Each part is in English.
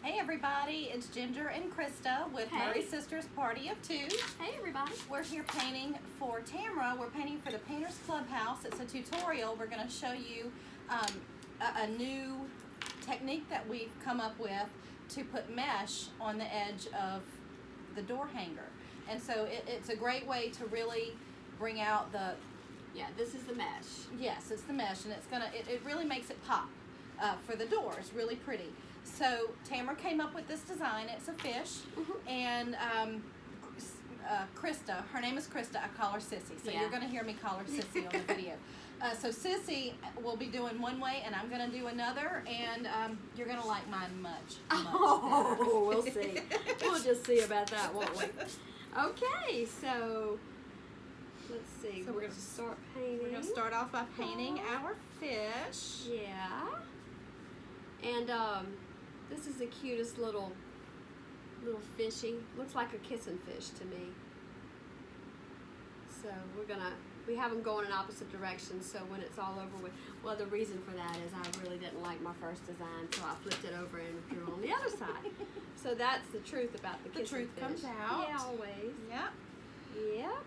Hey everybody, it's Ginger and Krista with Hey. Murray Sisters Party of Two. Hey everybody. We're here painting for Tamara. We're painting for the Painters Clubhouse. It's a tutorial. We're going to show you a new technique that we've come up with to put mesh on the edge of the door hanger. And so it's a great way to really bring out the... Yeah, this is the mesh. Yes, it's the mesh, and it really makes it pop for the doors. Really pretty. So Tamara came up with this design. It's a fish, and Krista, her name is Krista. I call her Sissy, so you're going to hear me call her Sissy on the video. So Sissy will be doing one way, and I'm going to do another, and you're going to like mine much. Oh, we'll see. We'll just see about that, won't we? Okay, so let's see. So we're going to start painting. We're going to start off by painting our fish. Yeah. And this is the cutest little fishy. Looks like a kissing fish to me. So we have them going in opposite directions, so when it's all over with, well, the reason for that is I really didn't like my first design, so I flipped it over and drew on the other side. So that's the truth about the kissing fish. The truth comes out. Yeah, always. Yep. Yep.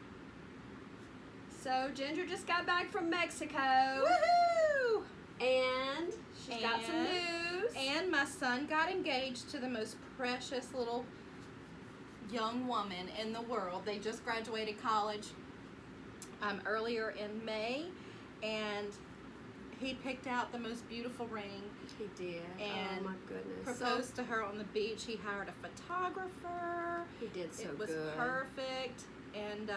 So Ginger just got back from Mexico. Woohoo! And she's got some news. And my son got engaged to the most precious little young woman in the world. They just graduated college earlier in May, and he picked out the most beautiful ring. He did. And oh my goodness. Proposed to her on the beach. He hired a photographer. He did so good. It was perfect. And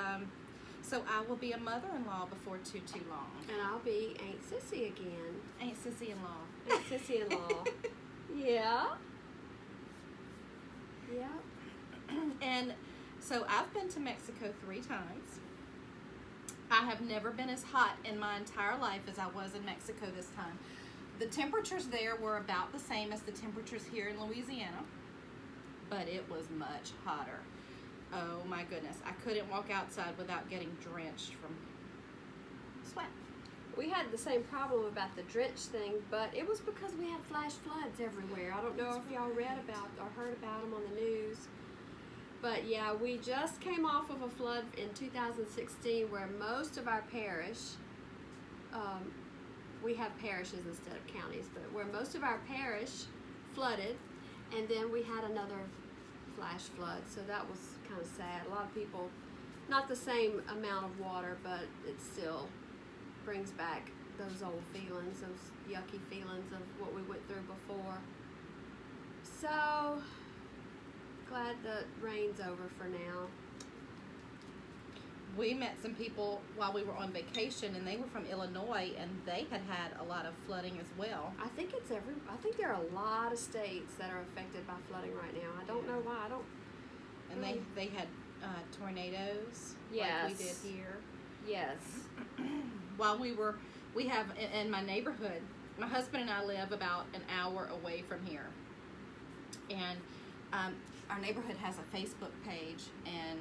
so I will be a mother-in-law before too long. And I'll be Aunt Sissy again. Aunt Sissy-in-law. Aunt Sissy-in-law. Yeah. Yeah. And so I've been to Mexico 3 times. I have never been as hot in my entire life as I was in Mexico this time. The temperatures there were about the same as the temperatures here in Louisiana, but it was much hotter. Oh my goodness, I couldn't walk outside without getting drenched from sweat. We had the same problem about the drench thing, but it was because we had flash floods everywhere. I don't know if y'all read about or heard about them on the news. But yeah, we just came off of a flood in 2016 where most of our parish, we have parishes instead of counties, but where most of our parish flooded, and then we had another flash flood, so that was kind of sad. A lot of people, not the same amount of water, but it still brings back those old feelings, those yucky feelings of what we went through before. So glad the rain's over for now. We met some people while we were on vacation, and they were from Illinois, and they had a lot of flooding as well. I think there are a lot of states that are affected by flooding right now. I don't know why. I don't. And they had tornadoes, yes, like we did here. Yes. While we have in my neighborhood, my husband and I live about an hour away from here, and our neighborhood has a Facebook page, and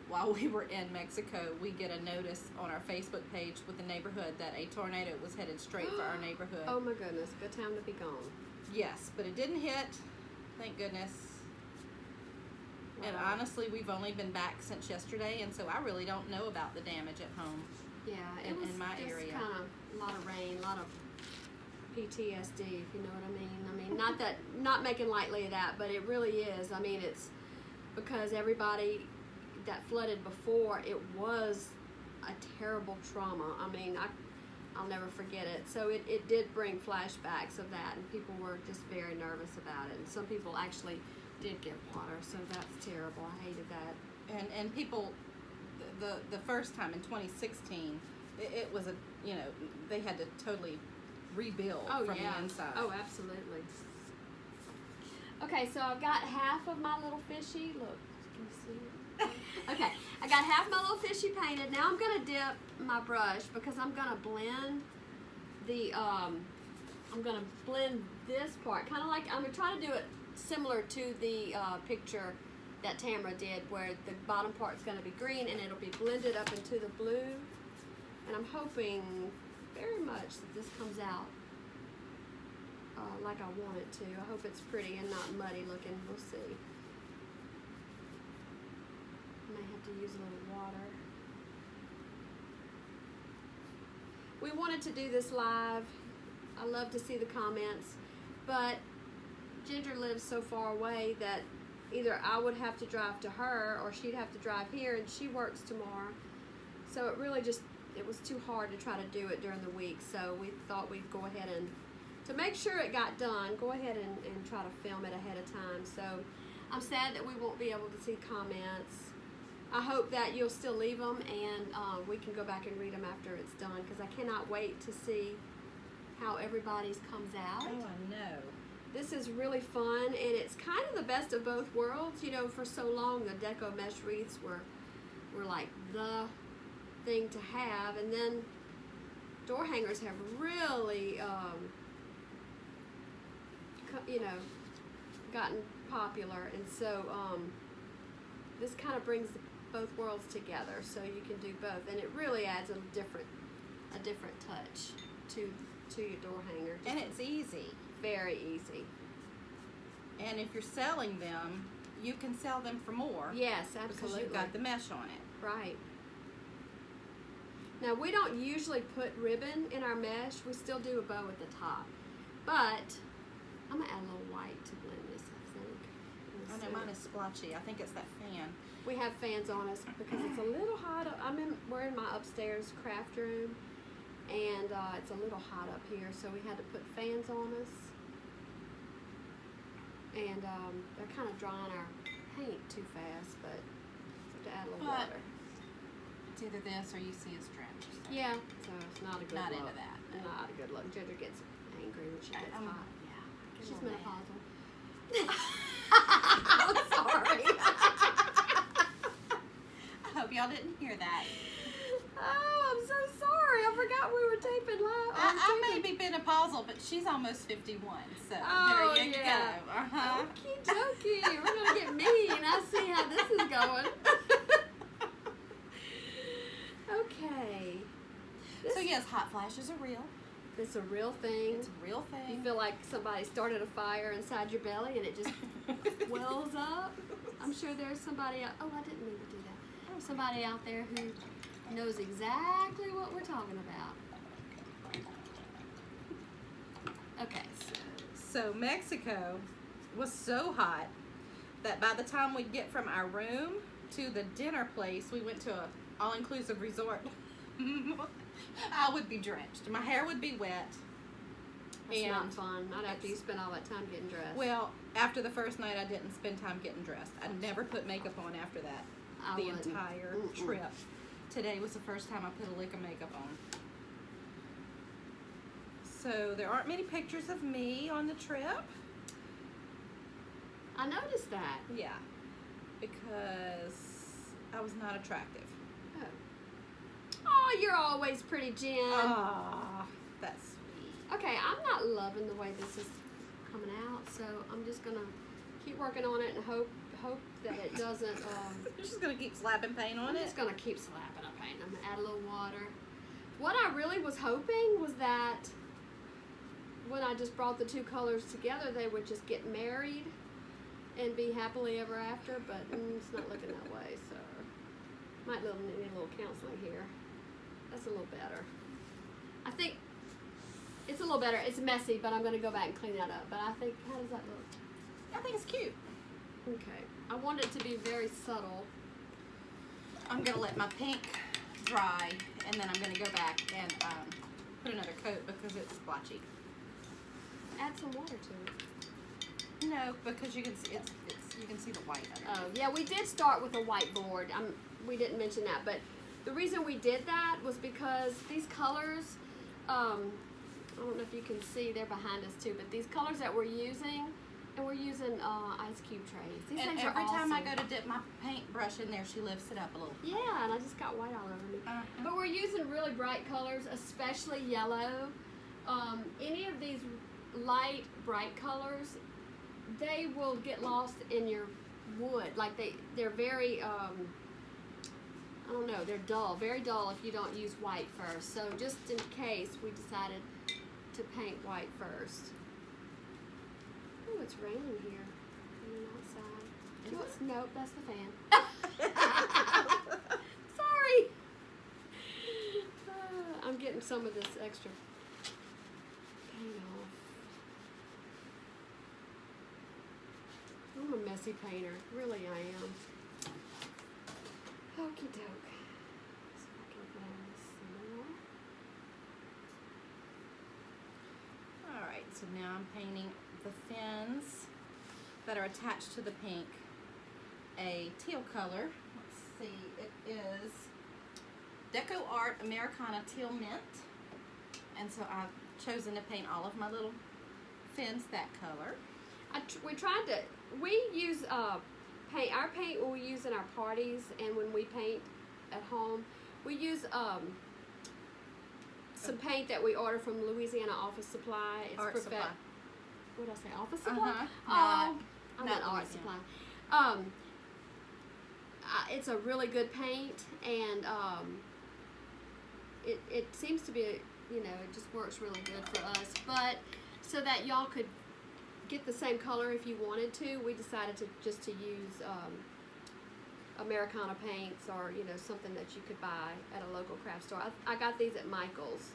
while we were in Mexico, we get a notice on our Facebook page with the neighborhood that a tornado was headed straight for our neighborhood. Oh my goodness, good time to be gone. Yes, but it didn't hit, thank goodness. Wow. And honestly, we've only been back since yesterday, and so I really don't know about the damage at home. Yeah, in my area. Kind of a lot of rain, a lot of PTSD, if you know what I mean. Not making lightly of that, but it really is. I mean, it's because everybody that flooded before, it was a terrible trauma. I mean, I'll never forget it. So it did bring flashbacks of that, and people were just very nervous about it. And some people actually did get water, so that's terrible. I hated that. And people, the first time in 2016, it was they had to totally rebuild from the inside. Oh, absolutely. Okay, so I've got half of my little fishy. Look, can you see it? Okay, I got half my little fishy painted. Now I'm gonna dip my brush because I'm gonna blend the I'm gonna blend this part, kind of like I'm gonna try to do it similar to the picture that Tamara did, where the bottom part's gonna be green and it'll be blended up into the blue. And I'm hoping very much that this comes out like I want it to. I hope it's pretty and not muddy looking. We'll see. I may have to use a little water. We wanted to do this live. I love to see the comments, but Ginger lives so far away that either I would have to drive to her or she'd have to drive here, and she works tomorrow. So it really just, it was too hard to try to do it during the week. So we thought we'd go ahead and, to make sure it got done, go ahead and try to film it ahead of time. So I'm sad that we won't be able to see comments. I hope that you'll still leave them, and we can go back and read them after it's done, because I cannot wait to see how everybody's comes out. Oh, I know. This is really fun, and it's kind of the best of both worlds. You know, for so long, the deco mesh wreaths were like the thing to have, and then door hangers have really, you know, gotten popular, and so this kind of brings both worlds together, so you can do both, and it really adds a different touch to your door hanger. And it's easy. Very easy. And if you're selling them, you can sell them for more. Yes, Because absolutely. you've got the mesh on it. Right. Now, we don't usually put ribbon in our mesh. We still do a bow at the top. But I'm going to add a little white to blend this, I think. I know mine is splotchy. I think it's that fan. We have fans on us because it's a little hot. We're in my upstairs craft room, and it's a little hot up here, so we had to put fans on us. And they're kind of drying our paint too fast, but we have to add a little water. It's either this or you see us drenched. So. Yeah, so it's not a good Not look. into that. No. Not a good look. Ginger gets angry when she gets hot. Yeah. She's Little menopausal. I'm sorry. I hope y'all didn't hear that. Oh, I'm so sorry. I forgot we were taping live. I may be menopausal, but she's almost 51, so Oh, there you yeah. go. Uh-huh. Okie dokie. We're going to get mean. I see how this is going. Okay. So yes, hot flashes are real. It's a real thing. It's a real You thing. feel like somebody started a fire inside your belly and it just wells up. I'm sure there's somebody out. Oh, I didn't mean to do that. Somebody out there who knows exactly what we're talking about. Okay, So Mexico was so hot that by the time we'd get from our room to the dinner place, we went to a all-inclusive resort. I would be drenched. My hair would be wet. that's not fun. Not after you spend all that time getting dressed. Well, after the first night, I didn't spend time getting dressed. I never put makeup on after that. I The wouldn't. entire trip. Today was the first time I put a lick of makeup on. So there aren't many pictures of me on the trip. I noticed that. Yeah, because I was not attractive. Oh, you're always pretty, Jen. Ah, that's sweet. Okay, I'm not loving the way this is coming out, so I'm just gonna keep working on it and hope that it doesn't. You're just gonna keep slapping paint on I'm it. just gonna keep slapping up paint. I'm gonna add a little water. What I really was hoping was that when I just brought the two colors together, they would just get married and be happily ever after, but it's not looking that way, so might need a little counseling here. That's a little better. I think it's a little better. It's messy, but I'm going to go back and clean that up. But I think, how does that look? I think it's cute. Okay. I want it to be very subtle. I'm gonna let my pink dry, and then I'm gonna go back and put another coat because it's splotchy. Add some water to it. No, because you can see you can see the white of it. Oh, yeah, we did start with a whiteboard. We didn't mention that, but the reason we did that was because these colors, I don't know if you can see, they're behind us too, but these colors that we're using, and we're using ice cube trays. These And things every are time awesome. I go to dip my paintbrush in there, she lifts it up a little. Yeah, and I just got white all over me. But we're using really bright colors, especially yellow. Any of these light, bright colors, they will get lost in your wood. Like they're very, I don't know, they're dull, very dull if you don't use white first. So just in case, we decided to paint white first. Oh, it's raining here. Raining outside. Is it? Nope, that's the fan. Sorry. I'm getting some of this extra paint off. I'm a messy painter. Really, I am. Okie doke. So I can blend this some more. Alright, so now I'm painting the fins that are attached to the pink a teal color. Let's see, it is Deco Art Americana Teal Mint. And so I've chosen to paint all of my little fins that color. We use paint. Our paint we use in our parties, and when we paint at home, we use some paint that we order from Louisiana Office Supply. It's Art Supply. What did I say? Office Supply? Uh-huh. Oh, I Not meant Art Louisiana. Supply. It's a really good paint, and it seems to be, it just works really good for us. But so that y'all could get the same color if you wanted to, we decided to use Americana paints, or something that you could buy at a local craft store. I got these at Michael's.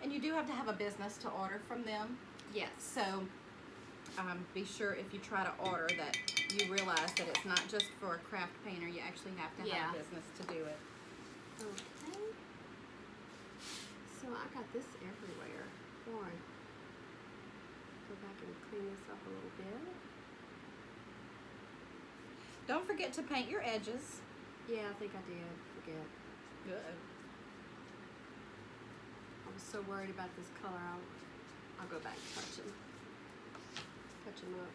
And you do have to have a business to order from them. Yes. So be sure if you try to order that you realize that it's not just for a craft painter. You actually have to have a business to do it. Okay. So I got this everywhere. Boy. Go back and clean this up a little bit. Don't forget to paint your edges. Yeah, I think I did forget. Good. I was so worried about this color. I'll go back and touch them up.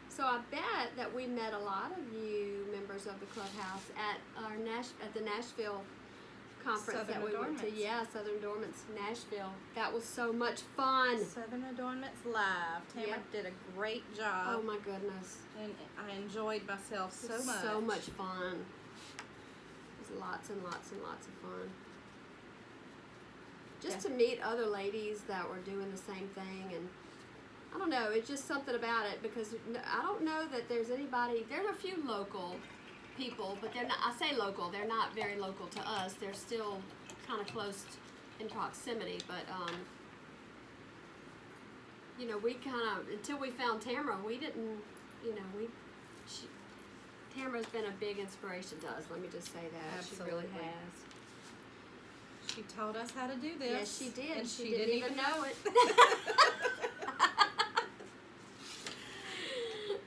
So I bet that we met a lot of you members of the clubhouse at the Nashville conference Southern that we went to. Adornments. Yeah, Southern Adornments, Nashville. That was so much fun. Southern Adornments Live. Tamara Yep. did a great job. Oh my goodness. And I enjoyed myself It so was much. so much fun. It was lots and lots and lots of fun. Just to meet other ladies that were doing the same thing, and I don't know, it's just something about it, because I don't know that there's anybody, there are a few local people, but they're not, I say local, they're not very local to us. They're still kind of close in proximity, but we kind of, until we found Tamara, we didn't, Tamara's been a big inspiration to us, let me just say that. Absolutely. She really has. She taught us how to do this. Yes, she did. And she didn't even know it.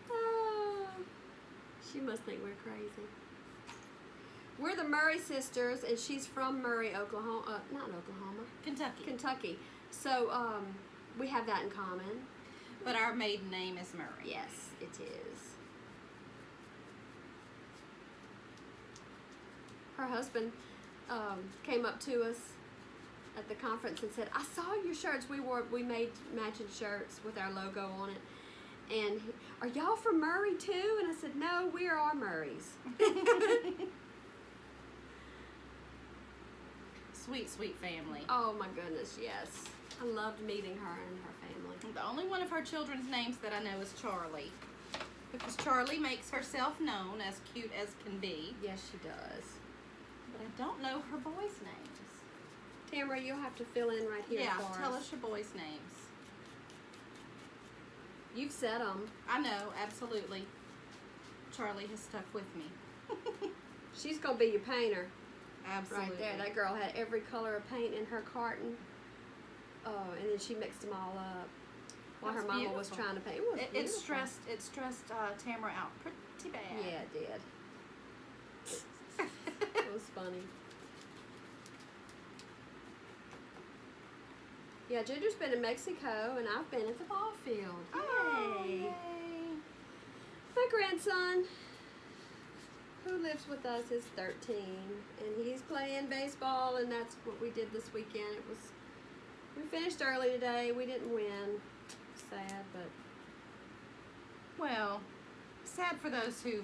Oh, she must think we're crazy. We're the Murray sisters, and she's from Murray, Oklahoma. Not Oklahoma. Kentucky. So we have that in common. But our maiden name is Murray. Yes, it is. Her husband came up to us at the conference and said, "I saw your shirts. We made matching shirts with our logo on it. And are y'all from Murray too?" And I said, "No, we are Murrays." Sweet, sweet family. Oh my goodness, yes. I loved meeting her and her family. The only one of her children's names that I know is Charlie. Because Charlie makes herself known as cute as can be. Yes, she does. But I don't know her boys' names. Tamara, you'll have to fill in right here Yeah, for tell us. us your boys' names. You've said them. I know, absolutely. Charlie has stuck with me. She's going to be your painter. Absolutely. Right there. That girl had every color of paint in her carton. Oh, and then she mixed them all up while her That's mama was beautiful. trying to paint. It beautiful. stressed Tamara out pretty bad. Yeah, it did. It was funny. Yeah, Ginger's been in Mexico, and I've been at the ball field. Oh, Yay! yay. My grandson, who lives with us, is 13, and he's playing baseball, and that's what we did this weekend. We finished early today. We didn't win. Sad, but Well, sad for those who,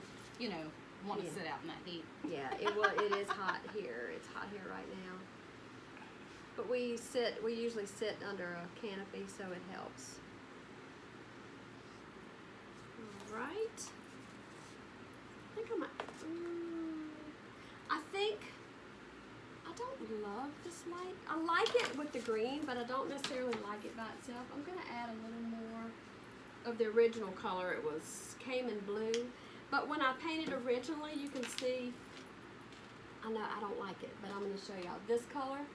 want to Yeah. sit out in that heat. Yeah, it is hot here. It's hot here right now. But we usually sit under a canopy, so it helps. All right. I don't love this light. I like it with the green, but I don't necessarily like it by itself. I'm gonna add a little more of the original color. Came in blue, but when I painted originally, you can see, I know I don't like it, but I'm gonna show y'all this color.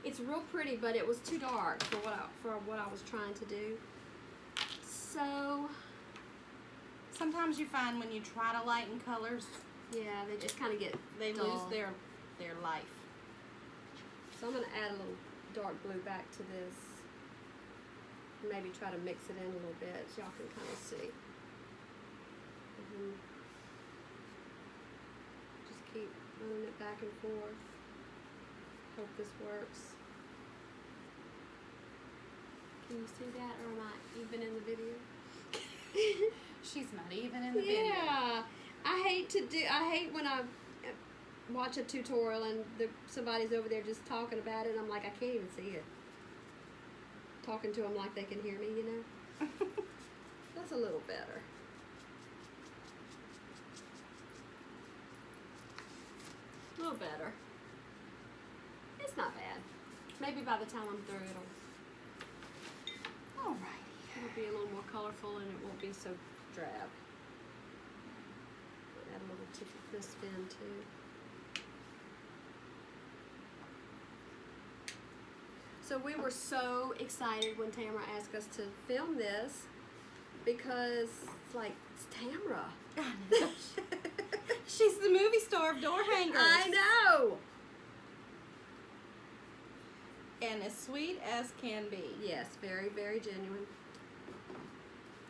It's real pretty, but it was too dark for what I was trying to do. So Sometimes you find when you try to lighten colors, yeah, they just kind of get they dull. lose their life. So I'm going to add a little dark blue back to this. Maybe try to mix it in a little bit so y'all can kind of see. Just keep running it back and forth. Hope this works. Can you see that, or am I even in the video? She's not even in the video. Yeah, I hate when I watch a tutorial and somebody's over there just talking about it, and I'm like, I can't even see it. Talking to them like they can hear me, you know? That's a little better. A little better. It's not bad. Maybe by the time I'm through, it'll be a little more colorful and it won't be so drab. Add a little tip of this fin too. So we were so excited when Tamara asked us to film this because it's like, it's Tamara. She's the movie star of door hangers. I know. And as sweet as can be. Yes, very, very genuine.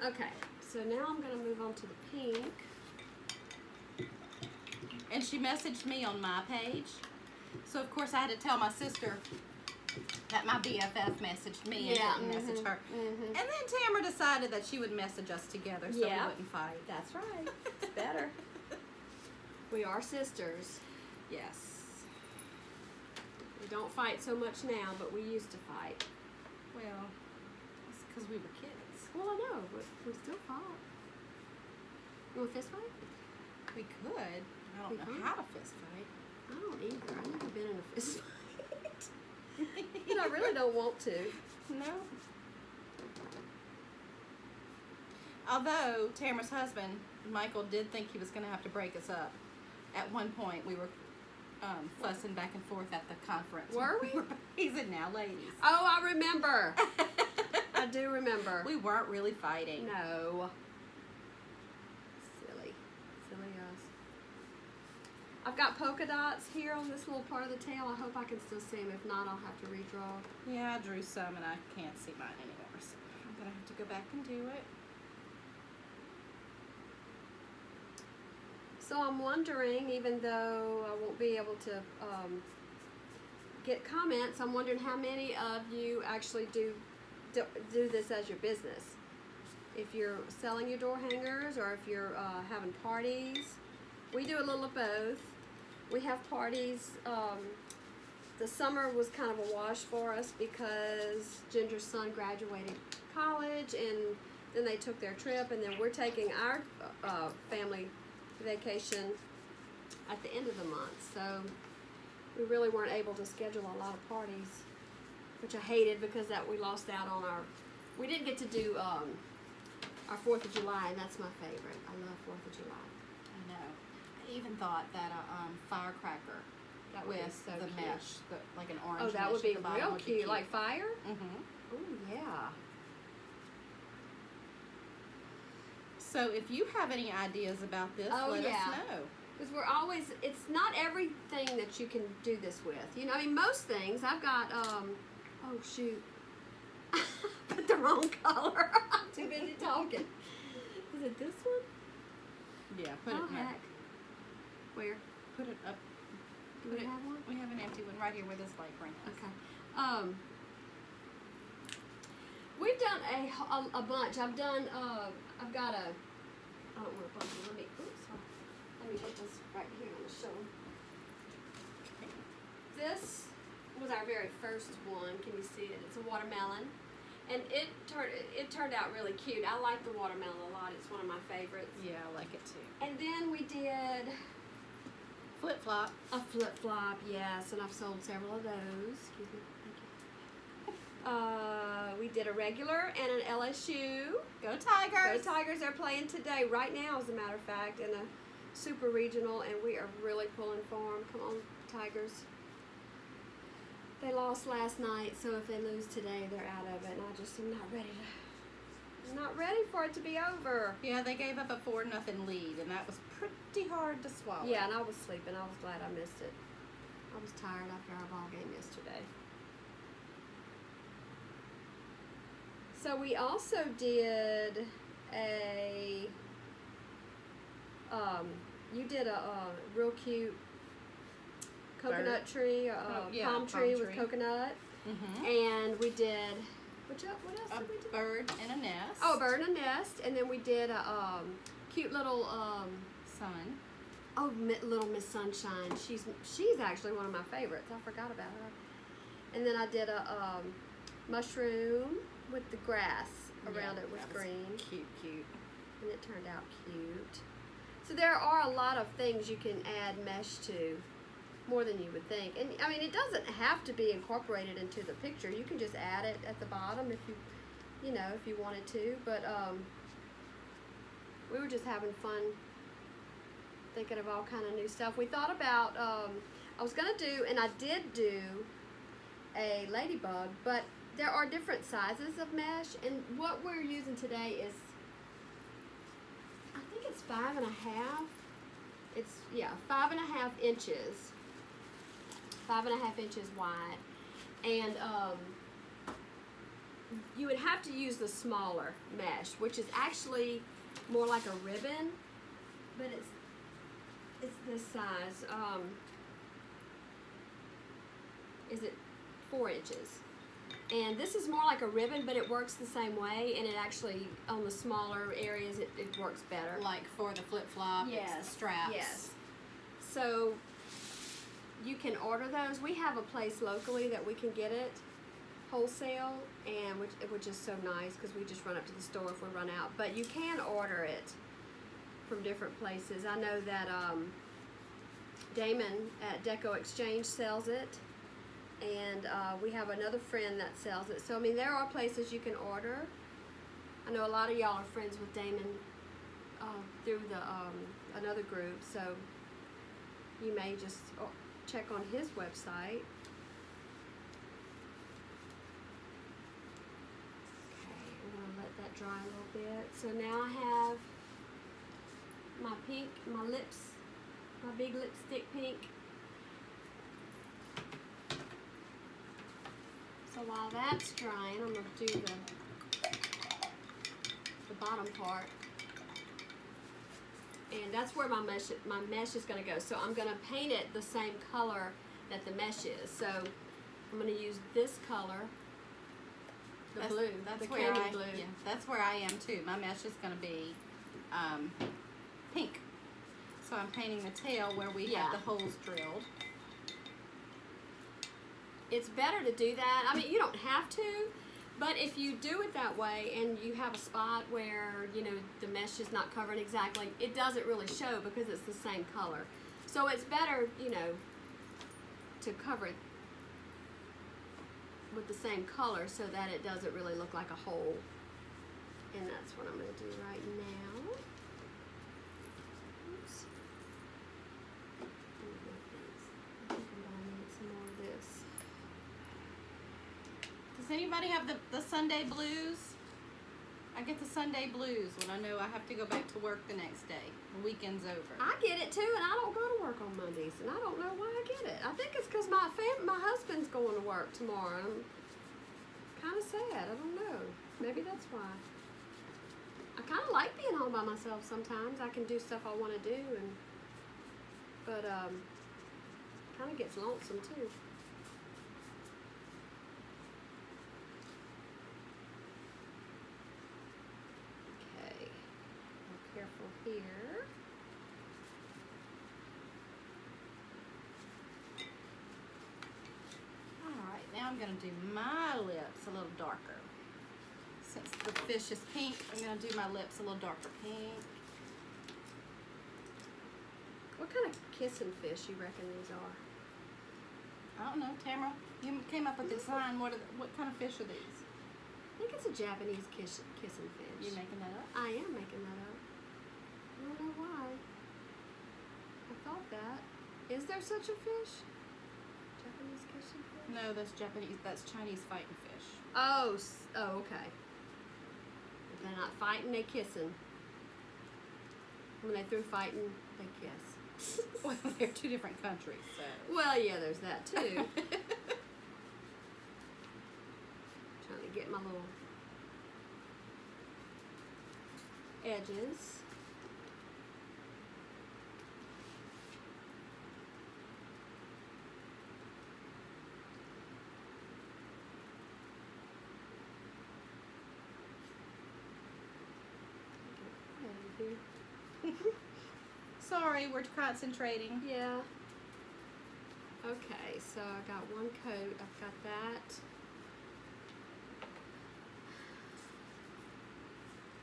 Okay, so now I'm going to move on to the pink. And she messaged me on my page. So, of course, I had to tell my sister that my BFF messaged me and didn't message her. And then Tamara decided that she would message us together so we wouldn't fight. That's right. It's better. We are sisters. Yes. We don't fight so much now, but we used to fight. Well, it's because we were kids. Well, I know, but we still fought. You want a fist fight? We could. I don't know how to fist fight. I don't either. I've never been in a fist fight. And I really don't want to. No. Although Tamara's husband, Michael, did think he was going to have to break us up. At one point, we were fussing back and forth at the conference. Were we? He said, "Now, ladies." Oh, I remember. I do remember. We weren't really fighting. No. Silly us. I've got polka dots here on this little part of the tail. I hope I can still see them. If not, I'll have to redraw. Yeah, I drew some and I can't see mine anymore, so I'm going to have to go back and do it. So I'm wondering, even though I won't be able to get comments, I'm wondering how many of you actually do this as your business. If you're selling your door hangers or if you're having parties. We do a little of both. We have parties. The summer was kind of a wash for us because Ginger's son graduated college and then they took their trip, and then we're taking our family vacation at the end of the month. So we really weren't able to schedule a lot of parties, which I hated because we lost out on we didn't get to do our 4th of July, and that's my favorite. I love 4th of July. I know. I even thought that a firecracker That would be with so the cute. mesh, like an orange Oh, that mesh would be at the bottom real would be cute. Like fire? Mm-hmm. Oh, yeah. So if you have any ideas about this, let us know. Because it's not everything that you can do this with. You know, I mean, most things, I've got, oh, shoot. Put the wrong color. I'm too busy talking. Is it this one? Yeah, put it in there. Heck. Where? Put it up. Do we have one? We have an empty one right here where this light ring is. Okay. We've done a bunch. I've got I don't want to bump you. Let me, oops, sorry. Let me put this right here on the shoulder. This was our very first one. Can you see it? It's a watermelon. And it turned out really cute. I like the watermelon a lot. It's one of my favorites. Yeah, I like it too. And then we did Flip-flop. a flip-flop, yes, and I've sold several of those. Excuse me. Thank you. We did a regular and an LSU. Go Tigers! Go Tigers! They're playing today, right now, as a matter of fact, in a super regional, and we are really pulling for them. Come on, Tigers. They lost last night, so if they lose today, they're out of it, and I just am not ready for it to be over. Yeah, they gave up a 4-0 lead, and that was pretty hard to swallow. Yeah, and I was sleeping. I was glad I missed it. I was tired after our ball game yesterday. So we also did a, you did a real cute coconut tree, palm tree with coconut. Mm-hmm. And we did, what else did we do? A bird and a nest. Oh, a bird and a nest. And then we did a cute little, Sun. oh, little Miss Sunshine. She's actually one of my favorites. I forgot about her. And then I did a mushroom with the grass around it was green. Cute. And it turned out cute. So there are a lot of things you can add mesh to, more than you would think. And I mean, it doesn't have to be incorporated into the picture. You can just add it at the bottom if if you wanted to. But we were just having fun thinking of all kind of new stuff. We thought about, I was gonna do, and I did do a ladybug, but there are different sizes of mesh, and what we're using today is, I think it's 5.5. It's, 5.5 inches. 5.5 inches wide. And you would have to use the smaller mesh, which is actually more like a ribbon, but it's this size. Is it 4 inches? And this is more like a ribbon, but it works the same way, and it actually, on the smaller areas, it works better. Like for the flip-flop, it's the straps. Yes. So you can order those. We have a place locally that we can get it wholesale, and which is so nice because we just run up to the store if we run out. But you can order it from different places. I know that Damon at Deco Exchange sells it. And we have another friend that sells it. So, I mean, there are places you can order. I know a lot of y'all are friends with Damon through the another group, so you may just check on his website. Okay, I'm going to let that dry a little bit. So now I have my pink, my lips, my big lipstick pink. So while that's drying, I'm going to do the bottom part. And that's where my mesh is going to go. So I'm going to paint it the same color that the mesh is. So I'm going to use this color, the blue, the candy blue. Yeah, that's where I am too. My mesh is going to be pink. So I'm painting the tail where we have the holes drilled. It's better to do that. I mean, you don't have to, but if you do it that way and you have a spot where, the mesh is not covered exactly, it doesn't really show because it's the same color. So it's better, to cover it with the same color so that it doesn't really look like a hole. And that's what I'm going to do right now. Oops. I think I'm going to need some more of this. Does anybody have the Sunday blues? I get the Sunday blues when I know I have to go back to work the next day. The weekend's over. I get it too, and I don't go to work on Mondays, and I don't know why I get it. I think it's because my husband's going to work tomorrow. I'm kind of sad. I don't know. Maybe that's why. I kind of like being home by myself sometimes. I can do stuff I want to do, but kind of gets lonesome too. Careful here. I'm gonna do my lips a little darker. Since the fish is pink, I'm gonna do my lips a little darker pink. What kind of kissing fish you reckon these are? I don't know, Tamara. You came up with the design. What kind of fish are these? I think it's a Japanese kissing fish. You making that up? I am making that up. I don't know why. I thought that. Is there such a fish? Japanese kissing fish? No, that's Japanese. That's Chinese fighting fish. Oh, okay. If they're not fighting, they kissing. When they through fighting, they kiss. Well, they're two different countries, so. Well, yeah, there's that too. Trying to get my little edges. Sorry, we're concentrating. Yeah. Okay, so I got one coat. I've got that.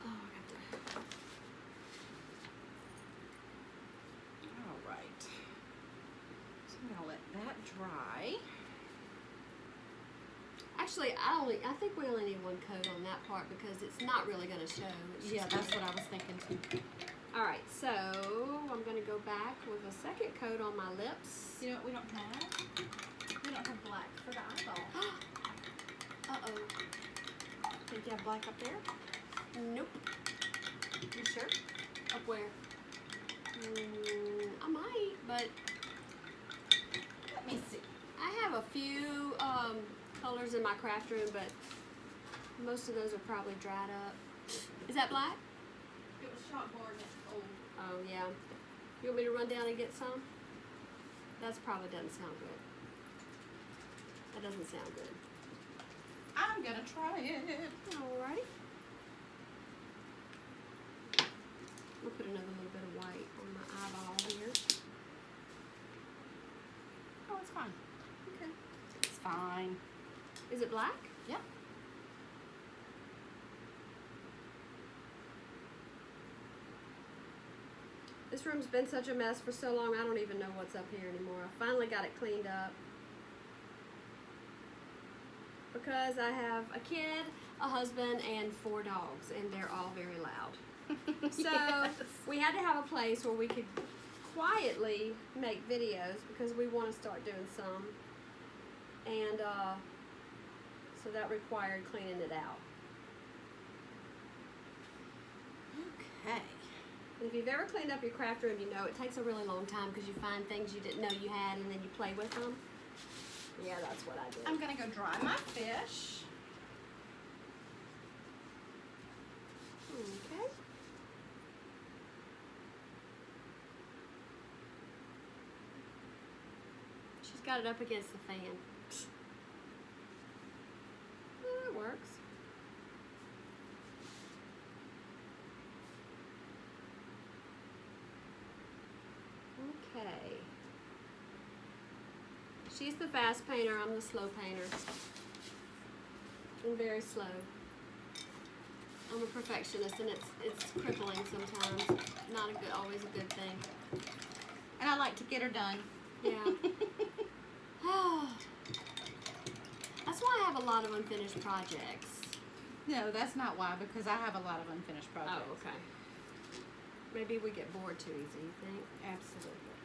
Oh, I got that. All right. So I'm gonna let that dry. Actually, I think we only need one coat on that part because it's not really going to show. It's Yeah, just- that's what I was thinking too. All right, so I'm going to go back with a second coat on my lips. You know what we don't have? We don't have black for the eyeball. Uh-oh. Think you have black up there? Nope. You sure? Up where? I might, but Let me see. I have a few colors in my craft room, but most of those are probably dried up. Is that black? It was chalkboard and it's old. Oh, yeah. You want me to run down and get some? That probably doesn't sound good. That doesn't sound good. I'm gonna try it. Alrighty. We'll put another little bit of white on my eyeball here. Oh, it's fine. Okay. It's fine. Is it black? Yep. This room's been such a mess for so long, I don't even know what's up here anymore. I finally got it cleaned up. Because I have a kid, a husband, and 4 dogs, and they're all very loud. So Yes. we had to have a place where we could quietly make videos because we want to start doing some. And so that required cleaning it out. Okay. And if you've ever cleaned up your craft room, you know it takes a really long time because you find things you didn't know you had and then you play with them. Yeah, that's what I did. I'm gonna go dry my fish. Okay. She's got it up against the fan. It works. Okay. She's the fast painter, I'm the slow painter. I'm very slow. I'm a perfectionist and it's crippling sometimes. Not always a good thing. And I like to get her done. Yeah. That's why I have a lot of unfinished projects. No, that's not why, because I have a lot of unfinished projects. Oh, okay. Maybe we get bored too easy, you think? Absolutely.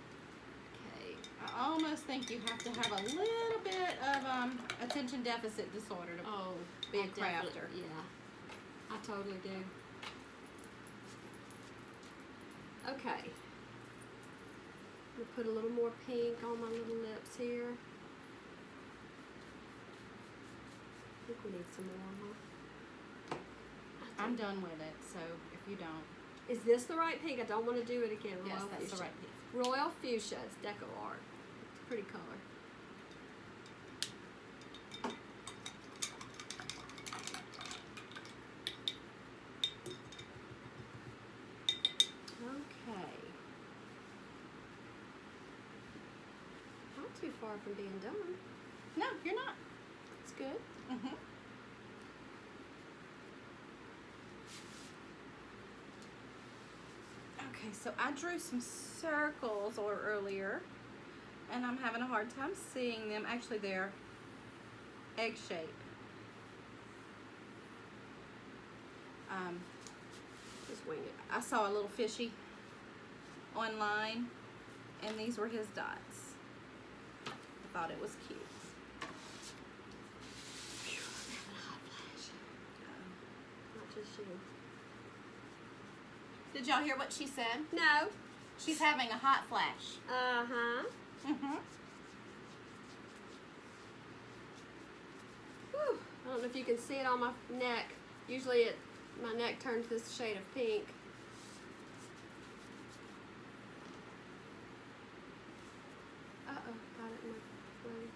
Okay. I almost think you have to have a little bit of attention deficit disorder to Oh, be a I definitely- crafter. Yeah, I totally do. Okay. We'll put a little more pink on my little lips here. I think we need some more, huh? I'm done with it, so if you don't, Is this the right pink? I don't want to do it again. yes, Royal that's fuchsia. the right piece. Royal fuchsia. It's deco art. It's a pretty color. Okay. Not too far from being done. No, you're not. good. Mm-hmm. Okay, so I drew some circles earlier, and I'm having a hard time seeing them. Actually, they're egg shape. Just wing it. I saw a little fishy online, and these were his dots. I thought it was cute. Phew, I'm having a hot flash. Not just you. Did y'all hear what she said? No. She's having a hot flash. Uh-huh. Mm-hmm. Whew. I don't know if you can see it on my neck. Usually my neck turns this shade of pink. Uh-oh, got it in my way.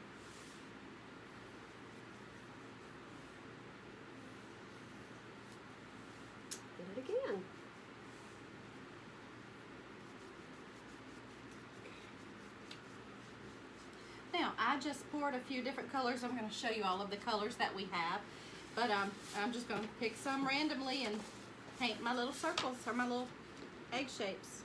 Did it again. Now, I just poured a few different colors. I'm going to show you all of the colors that we have. But I'm just going to pick some randomly and paint my little circles or my little egg shapes.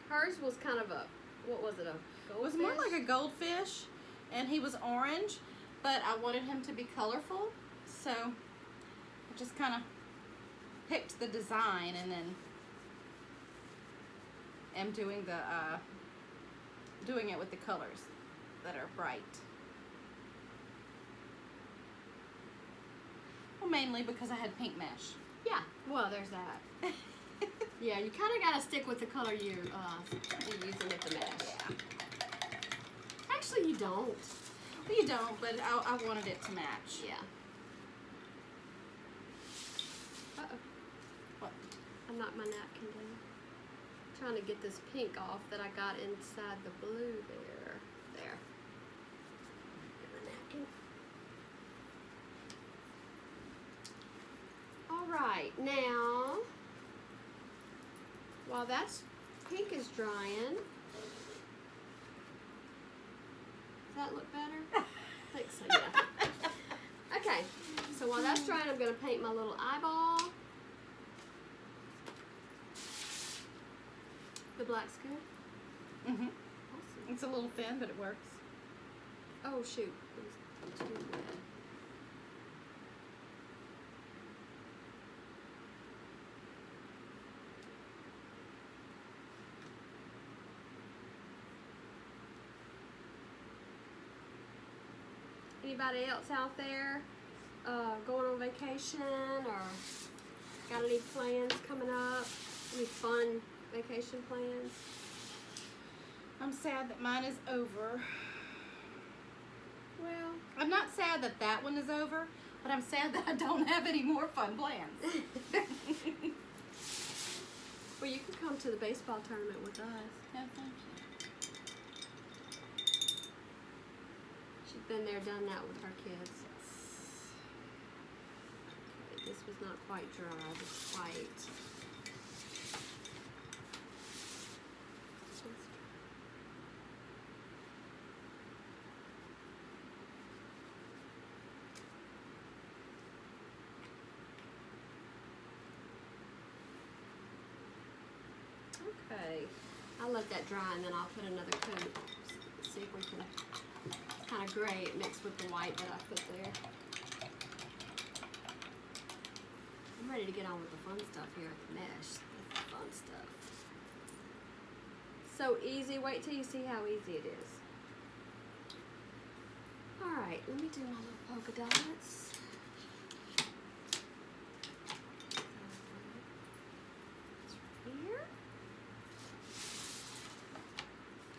Hers was kind of a, what was it, a It goldfish? was more like a goldfish, and he was orange, but I wanted him to be colorful. So I just kind of picked the design and then am doing it with the colors that are bright. Well, mainly because I had pink mesh. Yeah, well, there's that. Yeah, you kind of got to stick with the color you're using with the mesh. Yeah. Actually, you don't. Well, you don't, but I wanted it to match. Yeah. Uh-oh. What? I knocked my napkin down. Trying to get this pink off that I got inside the blue there. There. Get my napkin. All right, now, while that's pink is drying, does that look better? I think so, yeah. Okay, so while that's drying, I'm going to paint my little eyeball. The black's good? Mm-hmm. Awesome. It's a little thin, but it works. Oh, shoot. It was too red. Anybody else out there going on vacation or got any plans coming up? Any fun vacation plans? I'm sad that mine is over. Well, I'm not sad that that one is over, but I'm sad that I don't have any more fun plans. well, you can come to the baseball tournament with us. No, thank you. She's been there, done that with her kids. Okay, this was not quite dry, this white. Okay. I'll let that dry and then I'll put another coat. See if we can kind of gray it mixed with the white that I put there. I'm ready to get on with the fun stuff here at the mesh. That's the fun stuff. So easy. Wait till you see how easy it is. Alright, let me do my little polka dots.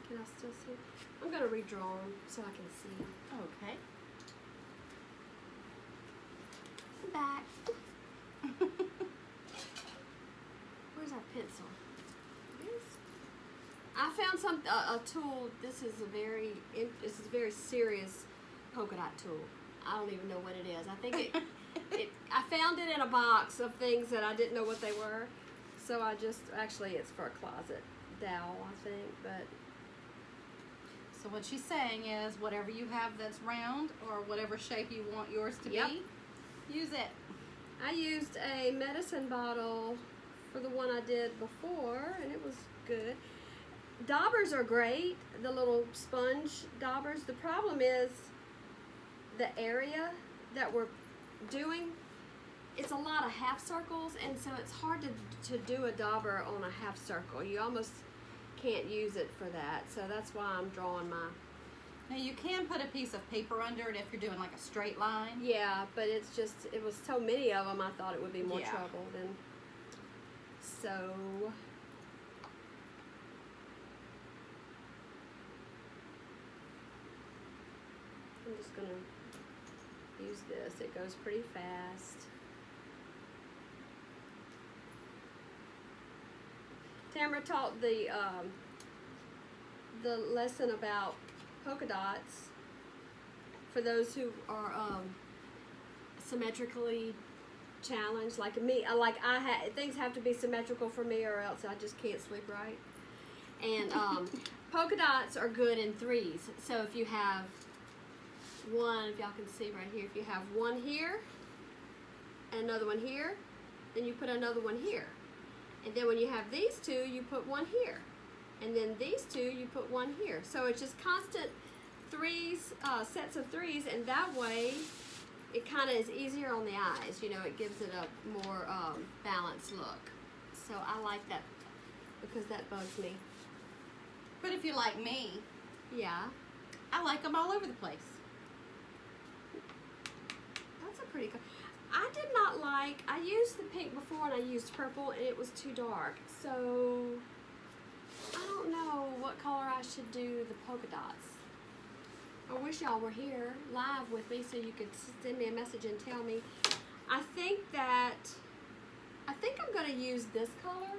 Can I still see? I'm going to redraw them so I can see. Okay. I'm back. Where's our pencil? It is. I found a tool. This is a very serious polka dot tool. I don't even know what it is. I think I found it in a box of things that I didn't know what they were. So I just, actually it's for a closet dowel, I think, but. So what she's saying is whatever you have that's round or whatever shape you want yours to Yep. be, use it. I used a medicine bottle for the one I did before, and it was good. Daubers are great, the little sponge daubers. The problem is the area that we're doing, it's a lot of half circles, and so it's hard to do a dauber on a half circle. You almost can't use it for that, so that's why I'm drawing my... Now you can put a piece of paper under it if you're doing like a straight line. Yeah, but it's just, it was so many of them, I thought it would be more Yeah. trouble than... So... I'm just gonna use this. It goes pretty fast. Tamara taught the lesson about polka dots for those who are symmetrically challenged, like me. Things have to be symmetrical for me, or else I just can't sleep right. And polka dots are good in threes. So if you have one, if y'all can see right here, if you have one here and another one here, then you put another one here. And then when you have these two, you put one here. And then these two, you put one here. So it's just constant threes, sets of threes, and that way it kind of is easier on the eyes. You know, it gives it a more balanced look. So I like that because that bugs me. But if you like me, Yeah, I like them all over the place. that's a pretty good. I did not like, I used the pink before and I used purple and it was too dark. So I don't know what color I should do the polka dots. I wish y'all were here live with me so you could send me a message and tell me. I think I'm going to use this color.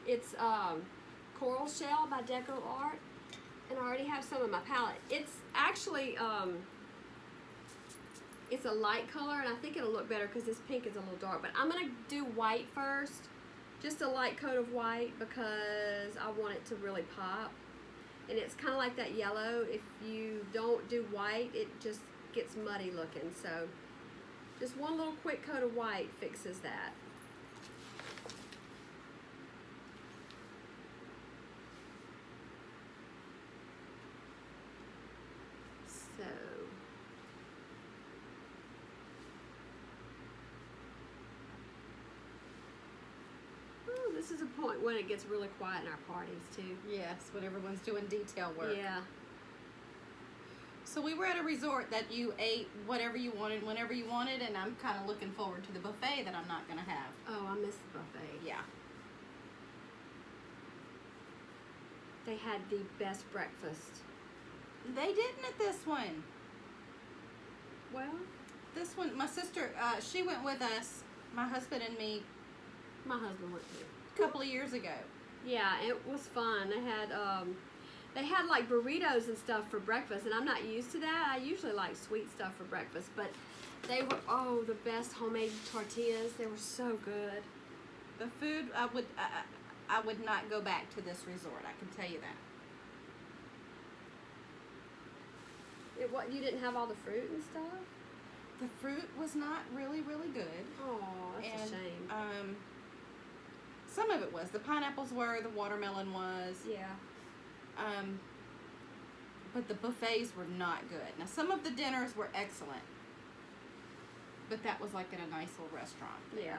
It's Coral Shell by Deco Art, and I already have some in my palette. It's actually it's a light color, and I think it'll look better because this pink is a little dark. But I'm going to do white first, just a light coat of white because I want it to really pop. And it's kind of like that yellow. If you don't do white, it just gets muddy looking. So just one little quick coat of white fixes that. So oh, this is a point when it gets really quiet in our parties too. Yes, when everyone's doing detail work. Yeah. So we were at a resort that you ate whatever you wanted, whenever you wanted, and I'm kind of looking forward to the buffet that I'm not going to have. Oh, I missed the buffet. Yeah. They had the best breakfast. They didn't at this one. Well, This one, my sister, she went with us, my husband and me, my husband went too. a couple of years ago. Yeah, it was fun. They had like burritos and stuff for breakfast, and I'm not used to that. I usually like sweet stuff for breakfast, but they were the best homemade tortillas. They were so good. The food, I would not go back to this resort. I can tell you that. What, you didn't have all the fruit and stuff? The fruit was not really, really good. Oh, that's And, a shame. Some of it was. The pineapples were, the watermelon was. Yeah. But the buffets were not good. Now, some of the dinners were excellent. But that was like at a nice little restaurant. Yeah.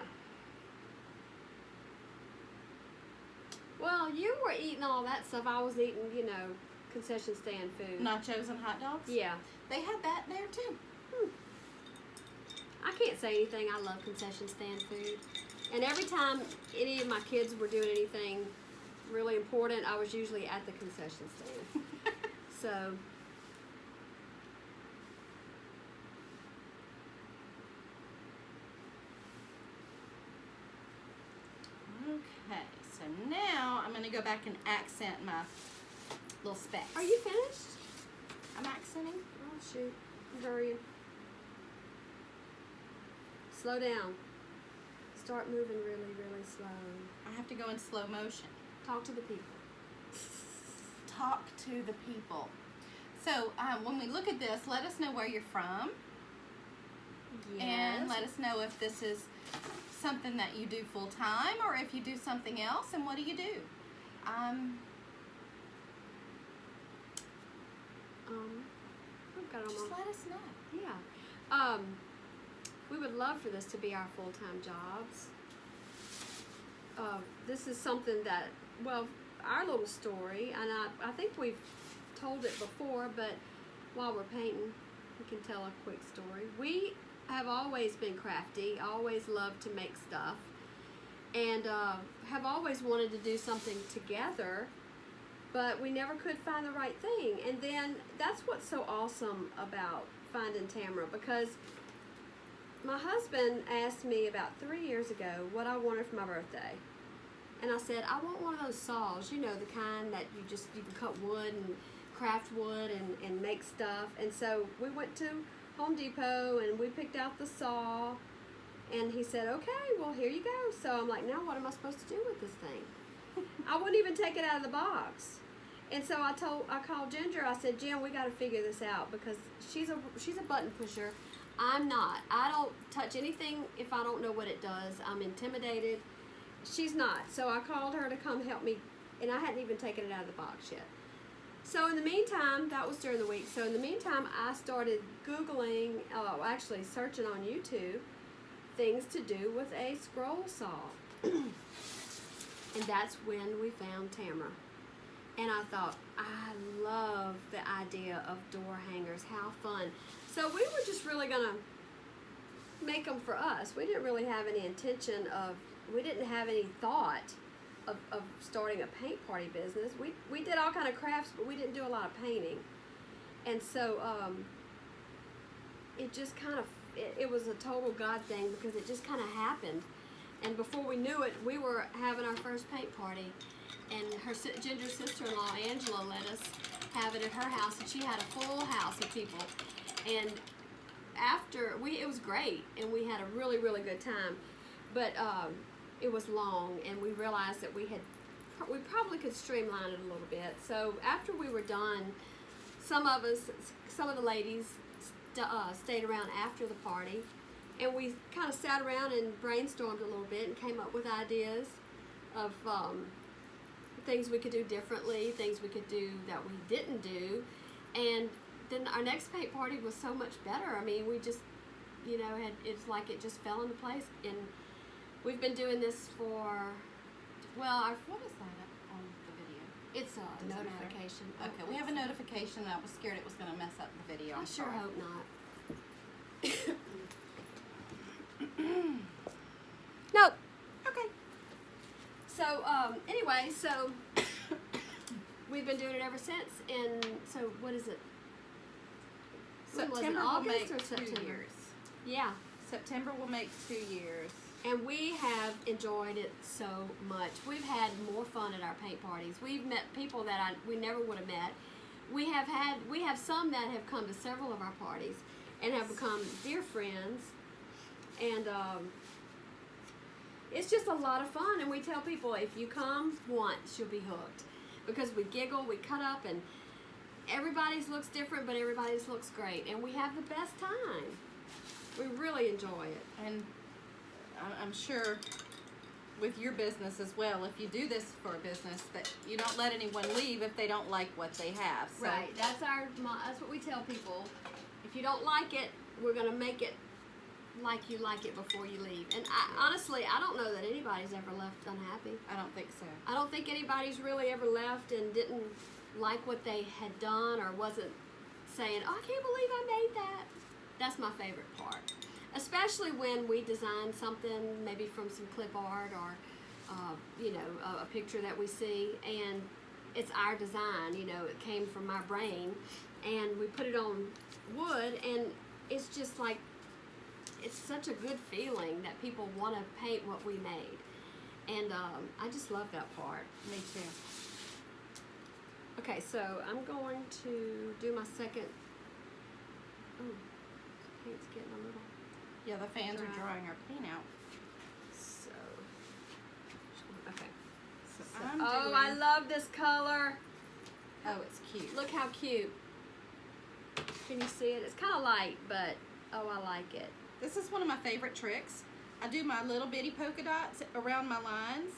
Well, you were eating all that stuff. I was eating, concession stand food. Nachos and hot dogs? Yeah. They had that there too. I can't say anything. I love concession stand food. And every time any of my kids were doing anything really important, I was usually at the concession stand. So, okay, so now I'm going to go back and accent my little specks. are you finished? I'm accenting. Oh, shoot. I'm hurrying. Slow down. Start moving really, really slow. I have to go in slow motion. Talk to the people. talk to the people. So when we look at this, let us know where you're from. Yes. And let us know if this is something that you do full time or if you do something else, and what do you do? I've got 'em Just on. let us know. Yeah. We would love for this to be our full-time jobs. This is something that, well, our little story, and I think we've told it before, but while we're painting, we can tell a quick story. We have always been crafty, always loved to make stuff, and have always wanted to do something together, but we never could find the right thing. And then that's what's so awesome about finding Tamara, because my husband asked me about 3 years ago what I wanted for my birthday. And I said, I want one of those saws, you know, the kind that you can cut wood and craft wood and make stuff. And so we went to Home Depot and we picked out the saw, and he said, okay, well, here you go. So I'm like, now what am I supposed to do with this thing? I wouldn't even take it out of the box. And so I called Ginger. I said, Jen, we got to figure this out, because she's a button pusher. I'm not. I don't touch anything if I don't know what it does. I'm intimidated. She's not. So I called her to come help me, and I hadn't even taken it out of the box yet. So in the meantime, that was during the week. So in the meantime, I started Googling, actually searching on YouTube, things to do with a scroll saw. And that's when we found Tamara. And I thought, I love the idea of door hangers. How fun. So we were just really going to make them for us. We didn't really have any intention of, we didn't have any thought of starting a paint party business. We did all kind of crafts, but we didn't do a lot of painting. And so it just kind of, it was a total God thing, because it just kind of happened. And before we knew it, we were having our first paint party. And her Ginger's sister-in-law, Angela, let us have it at her house, and she had a full house of people. And after, it was great, and we had a really, really good time. But it was long, and we realized that we probably could streamline it a little bit. So after we were done, some of the ladies stayed around after the party, and we kind of sat around and brainstormed a little bit and came up with ideas of things we could do differently, things we could do that we didn't do. And then our next paint party was so much better. I mean, we just, it's like it just fell into place. And we've been doing this for, well, what is that on the video? It's a notification. Okay, we have a notification, and I was scared it was going to mess up the video. I sure hope not. Nope. Okay. So, anyway, so we've been doing it ever since. And so, what is it? September will make 2 years. Yeah. September will make 2 years. And we have enjoyed it so much. We've had more fun at our paint parties. We've met people that we never would have met. We have some that have come to several of our parties and have become dear friends. And it's just a lot of fun. And we tell people, if you come once, you'll be hooked. Because we giggle, we cut up, and everybody's looks different, but everybody's looks great. And we have the best time. We really enjoy it. And I'm sure with your business as well, if you do this for a business, that you don't let anyone leave if they don't like what they have. So. Right. That's what we tell people. If you don't like it, we're going to make it like you like it before you leave. And honestly, I don't know that anybody's ever left unhappy. I don't think so. I don't think anybody's really ever left and didn't like what they had done, or wasn't saying, oh, I can't believe I made that. That's my favorite part. Especially when we design something, maybe from some clip art or, a picture that we see, and it's our design, it came from my brain, and we put it on wood, and it's just like, it's such a good feeling that people want to paint what we made. And I just love that part. Me too. Okay, so I'm going to do my second. Oh, paint's getting a little. Yeah, the fans are drying our paint out. So, okay. So I love this color. Oh, it's cute. Look how cute. Can you see it? It's kind of light, but oh, I like it. This is one of my favorite tricks. I do my little bitty polka dots around my lines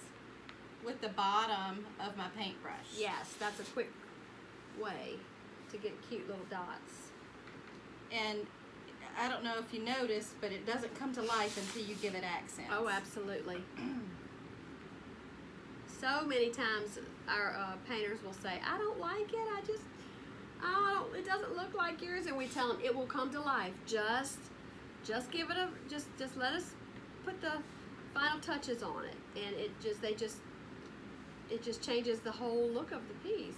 with the bottom of my paintbrush. Yes, that's a quick way to get cute little dots. And I don't know if you noticed, but it doesn't come to life until you give it accents. Oh, absolutely. So many times our painters will say, I don't like it, it doesn't look like yours, and we tell them it will come to life. Just give it just let us put the final touches on it, and it just changes the whole look of the piece.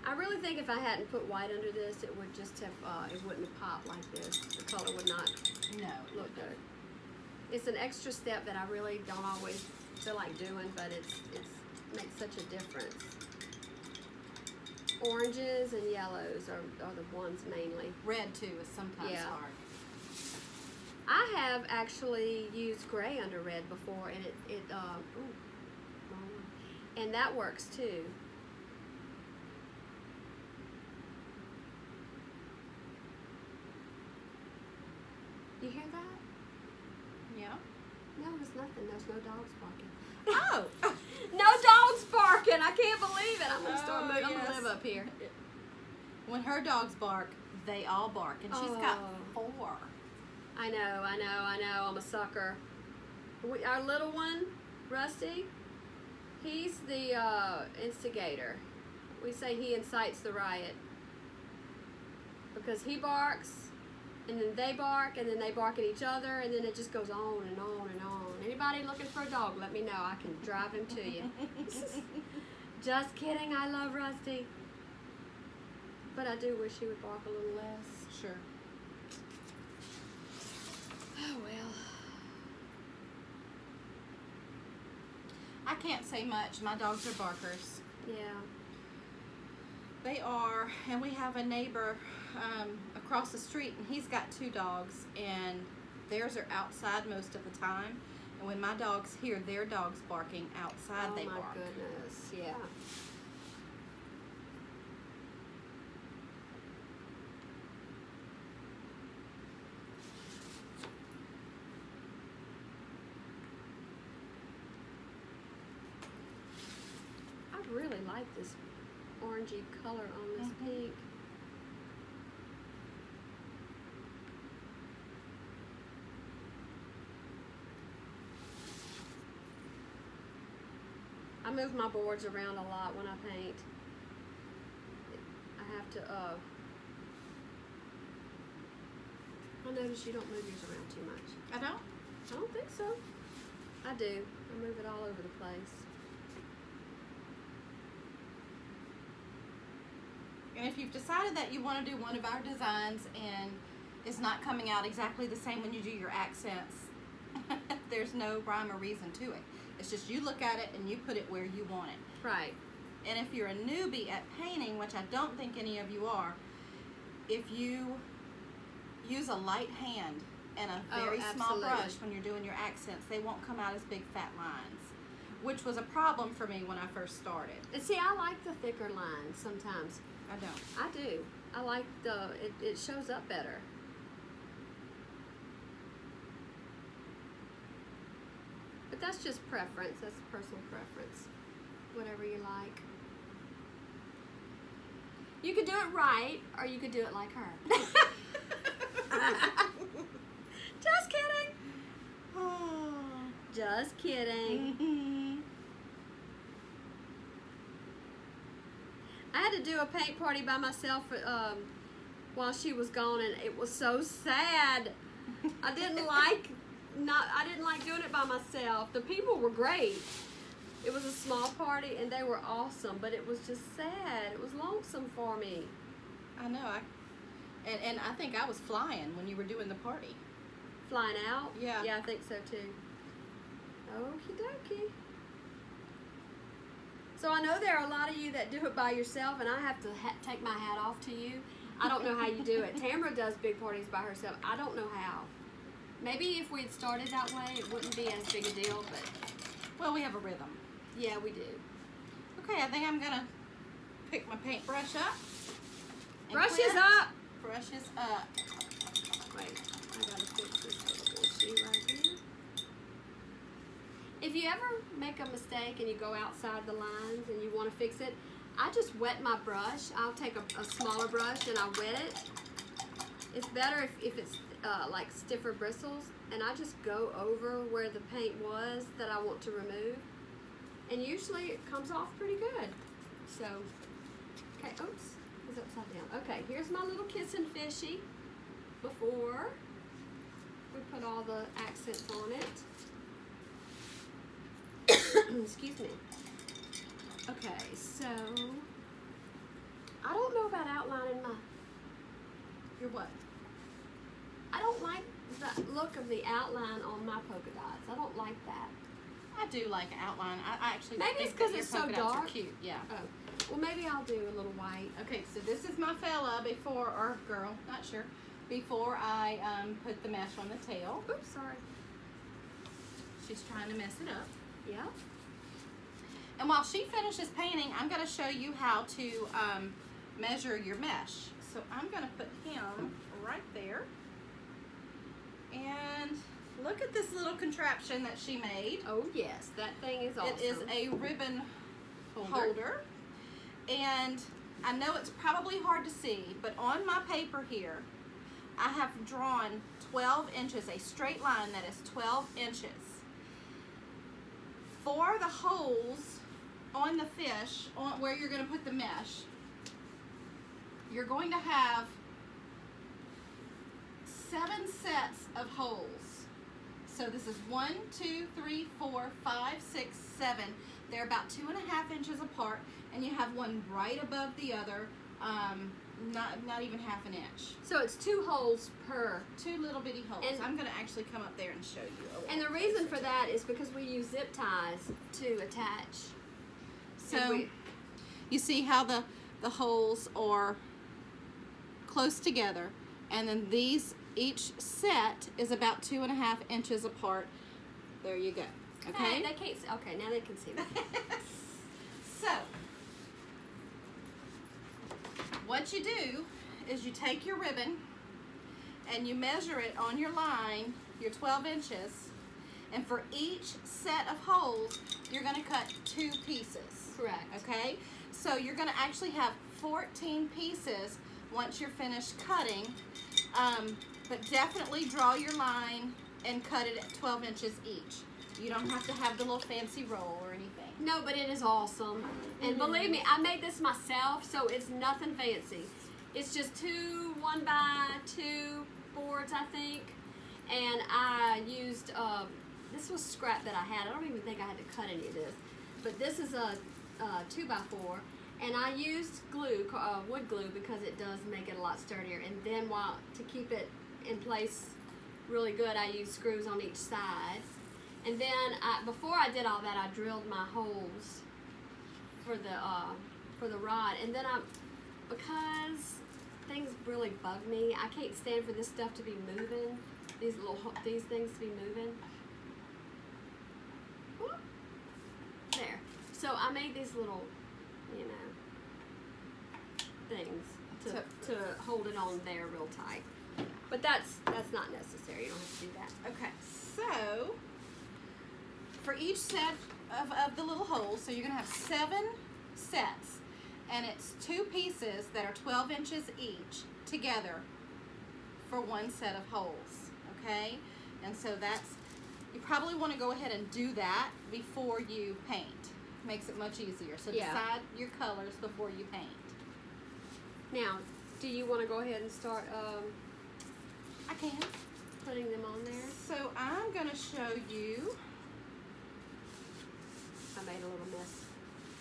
I really think if I hadn't put white under this, it would just have, it wouldn't have popped like this. The color would not look good. It's an extra step that I really don't always feel like doing, but it makes such a difference. Oranges and yellows are the ones mainly. Red too is sometimes hard. I have actually used gray under red before, and and that works too. You hear that? Yeah. No, there's nothing. There's no dogs barking. Oh! No dogs barking! I can't believe it. I'm gonna start moving. I'm gonna live up here. When her dogs bark, they all bark, and she's got 4. I know. I'm a sucker. Our little one, Rusty, he's the instigator. We say he incites the riot because he barks, and then they bark, and then they bark at each other, and then it just goes on and on and on. Anybody looking for a dog, let me know. I can drive him to you. Just kidding. I love Rusty. But I do wish he would bark a little less. Sure. Oh, well. I can't say much. My dogs are barkers. Yeah. They are, and we have a neighbor across the street, and he's got 2 dogs, and theirs are outside most of the time. And when my dogs hear their dogs barking outside, they bark. Oh, my goodness. Yeah. I really like this orangey color on this pink. I move my boards around a lot when I paint. I have to, I notice you don't move yours around too much. I don't? I don't think so. I do. I move it all over the place. And if you've decided that you want to do one of our designs and it's not coming out exactly the same when you do your accents, there's no rhyme or reason to it. It's just you look at it and you put it where you want it. Right. And if you're a newbie at painting, which I don't think any of you are, if you use a light hand and a very small brush when you're doing your accents, they won't come out as big fat lines, which was a problem for me when I first started. And see, I like the thicker lines sometimes. I don't. I do. I like it shows up better. But that's just preference. That's personal preference. Whatever you like. You could do it right, or you could do it like her. Just kidding. Just kidding. I had to do a paint party by myself while she was gone, and it was so sad. I didn't like doing it by myself. The people were great. It was a small party, and they were awesome, but it was just sad. It was lonesome for me. I know. And I think I was flying when you were doing the party. Flying out? Yeah. Yeah, I think so too. Okie dokie. So I know there are a lot of you that do it by yourself, and I have to take my hat off to you. I don't know how you do it. Tamara does big parties by herself. I don't know how. Maybe if we'd started that way, it wouldn't be as big a deal, but... Well, we have a rhythm. Yeah, we do. Okay, I think I'm gonna pick my paintbrush up. and Brushes cleanse. up. Brushes up. Wait, I gotta fix this little issue right here. If you ever make a mistake and you go outside the lines and you want to fix it, I just wet my brush. I'll take a smaller brush and I'll wet it. It's better if it's like stiffer bristles, and I just go over where the paint was that I want to remove, and usually it comes off pretty good. So, okay, oops, it's upside down. Okay, here's my little kissing fishy before we put all the accents on it. Excuse me. Okay, so I don't know about outlining my. Your what? I don't like the look of the outline on my polka dots. I don't like that. I do like an outline. I actually Maybe think it's 'cause that it's your so polka dots are dark. cute. Yeah. Oh, well, maybe I'll do a little white. Okay, so this is my fella before, or girl, not sure, before I put the mesh on the tail. Oops, sorry. She's trying to mess it up. Yeah. And while she finishes painting, I'm going to show you how to measure your mesh. So I'm going to put him right there. And look at this little contraption that she made. Oh yes, that thing is awesome. It is a ribbon holder. And I know it's probably hard to see, but on my paper here, I have drawn 12 inches, a straight line that is 12 inches. For the holes on the fish, on where you're going to put the mesh, you're going to have 7 sets of holes. So this is 1, 2, 3, 4, 5, 6, 7. They're about 2.5 inches apart, and you have one right above the other, not even half an inch. So it's 2 holes per. 2 little bitty holes. And I'm going to actually come up there and show you. And the reason for that is because we use zip ties to attach. So you see how the holes are close together, and then these, each set is about 2.5 inches apart. There you go. Okay. Hey, they can't see. Okay, now they can see me. So what you do is you take your ribbon and you measure it on your line, your 12 inches, and for each set of holes, you're going to cut 2 pieces. Correct. Okay? So you're going to actually have 14 pieces once you're finished cutting, but definitely draw your line and cut it at 12 inches each. You don't have to have the little fancy roll or anything. No, but it is awesome. And believe me, I made this myself, so it's nothing fancy. It's just 2 1x2 boards, I think. And I used, this was scrap that I had. I don't even think I had to cut any of this. But this is a 2x4. And I used glue, wood glue, because it does make it a lot sturdier. And then to keep it in place really good, I used screws on each side. And then before I did all that, I drilled my holes for the rod. And then because things really bug me, I can't stand for this stuff to be moving. These things to be moving. Whoop. There. So I made these little, things to hold it on there real tight. But that's not necessary. You don't have to do that. Okay, so for each set of the little holes, so you're going to have 7 sets, and it's 2 pieces that are 12 inches each together for 1 set of holes, okay? And so you probably want to go ahead and do that before you paint. Makes it much easier. So decide your colors before you paint. Now, do you want to go ahead and start I can. putting them on there? So I'm going to show you. I made a little mess,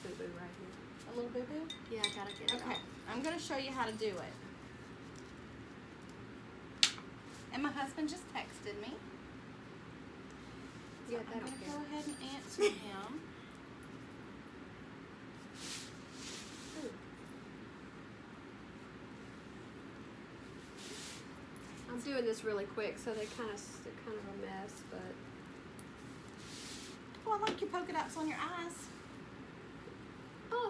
boo-boo right here. A little boo-boo? Yeah, I gotta get it Okay, off. I'm going to show you how to do it. And my husband just texted me. So Yeah, I'm that'll going to get go it. ahead and answer him. Ooh. I'm doing this really quick, so they're kind of a mess, but Oh, I like your polka dots on your eyes.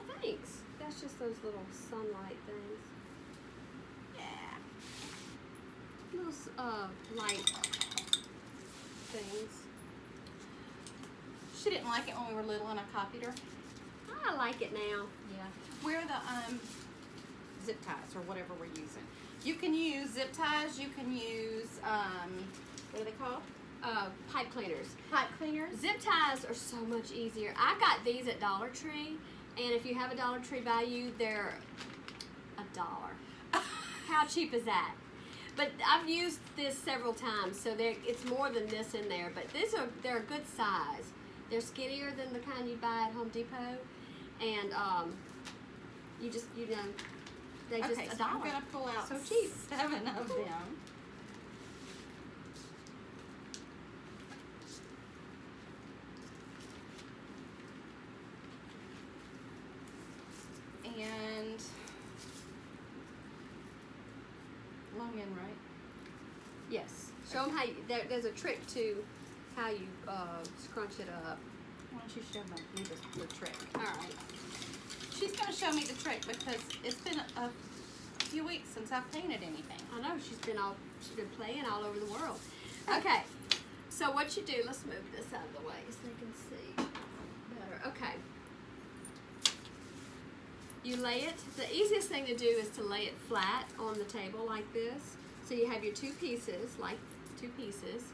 Oh, thanks. That's just those little sunlight things. Yeah. Little light things. She didn't like it when we were little and I copied her. I like it now. Yeah. We're the zip ties or whatever we're using. You can use zip ties. You can use what are they called? Pipe cleaners. Pipe cleaners. Zip ties are so much easier. I got these at Dollar Tree, and if you have a Dollar Tree by you, they're $1. How cheap is that? But I've used this several times, so it's more than this in there. But they're a good size. They're skinnier than the kind you buy at Home Depot, and they just Okay, $1. so I'm gonna pull out So cheap. 7 of them. And long end, right? Yes. Show them how there's a trick to how you scrunch it up. Why don't you show me the trick? All right. She's going to show me the trick because it's been a few weeks since I've painted anything. I know she's been playing all over the world. Okay. So what you do? Let's move this out of the way so you can see better. Okay. You lay it. The easiest thing to do is to lay it flat on the table like this. So you have your two pieces, like two pieces.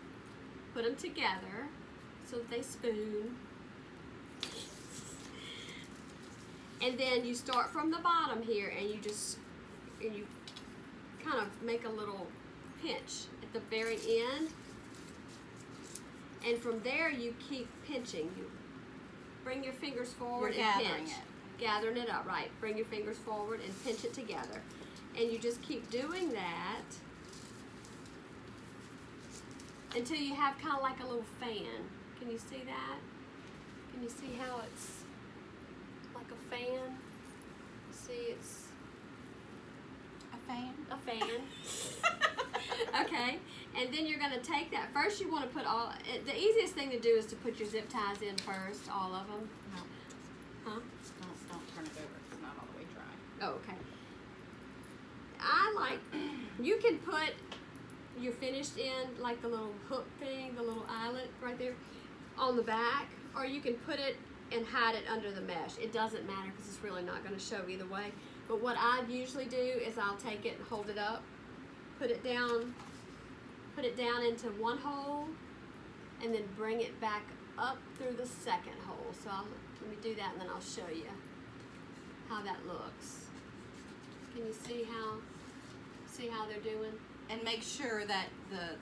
Put them together so that they spoon. And then you start from the bottom here, and you kind of make a little pinch at the very end. And from there, you keep pinching. You bring your fingers forward You're and gathering pinch. it. Gathering it up, right. Bring your fingers forward and pinch it together. And you just keep doing that until you have kind of like a little fan. Can you see that? Can you see how it's like a fan? See, it's A fan? a fan. Okay, and then you're going to take that. First you want to put the easiest thing to do is to put your zip ties in first, all of them. No. Huh? Don't turn it over. It's not all the way dry. Oh, okay. You can put your finished end, like the little hook thing, the little eyelet right there, on the back, or you can put it and hide it under the mesh. It doesn't matter because it's really not going to show either way. But what I usually do is I'll take it and hold it up, put it down into one hole, and then bring it back up through the second hole. So let me do that, and then I'll show you how that looks. Can you see how they're doing? And make sure that the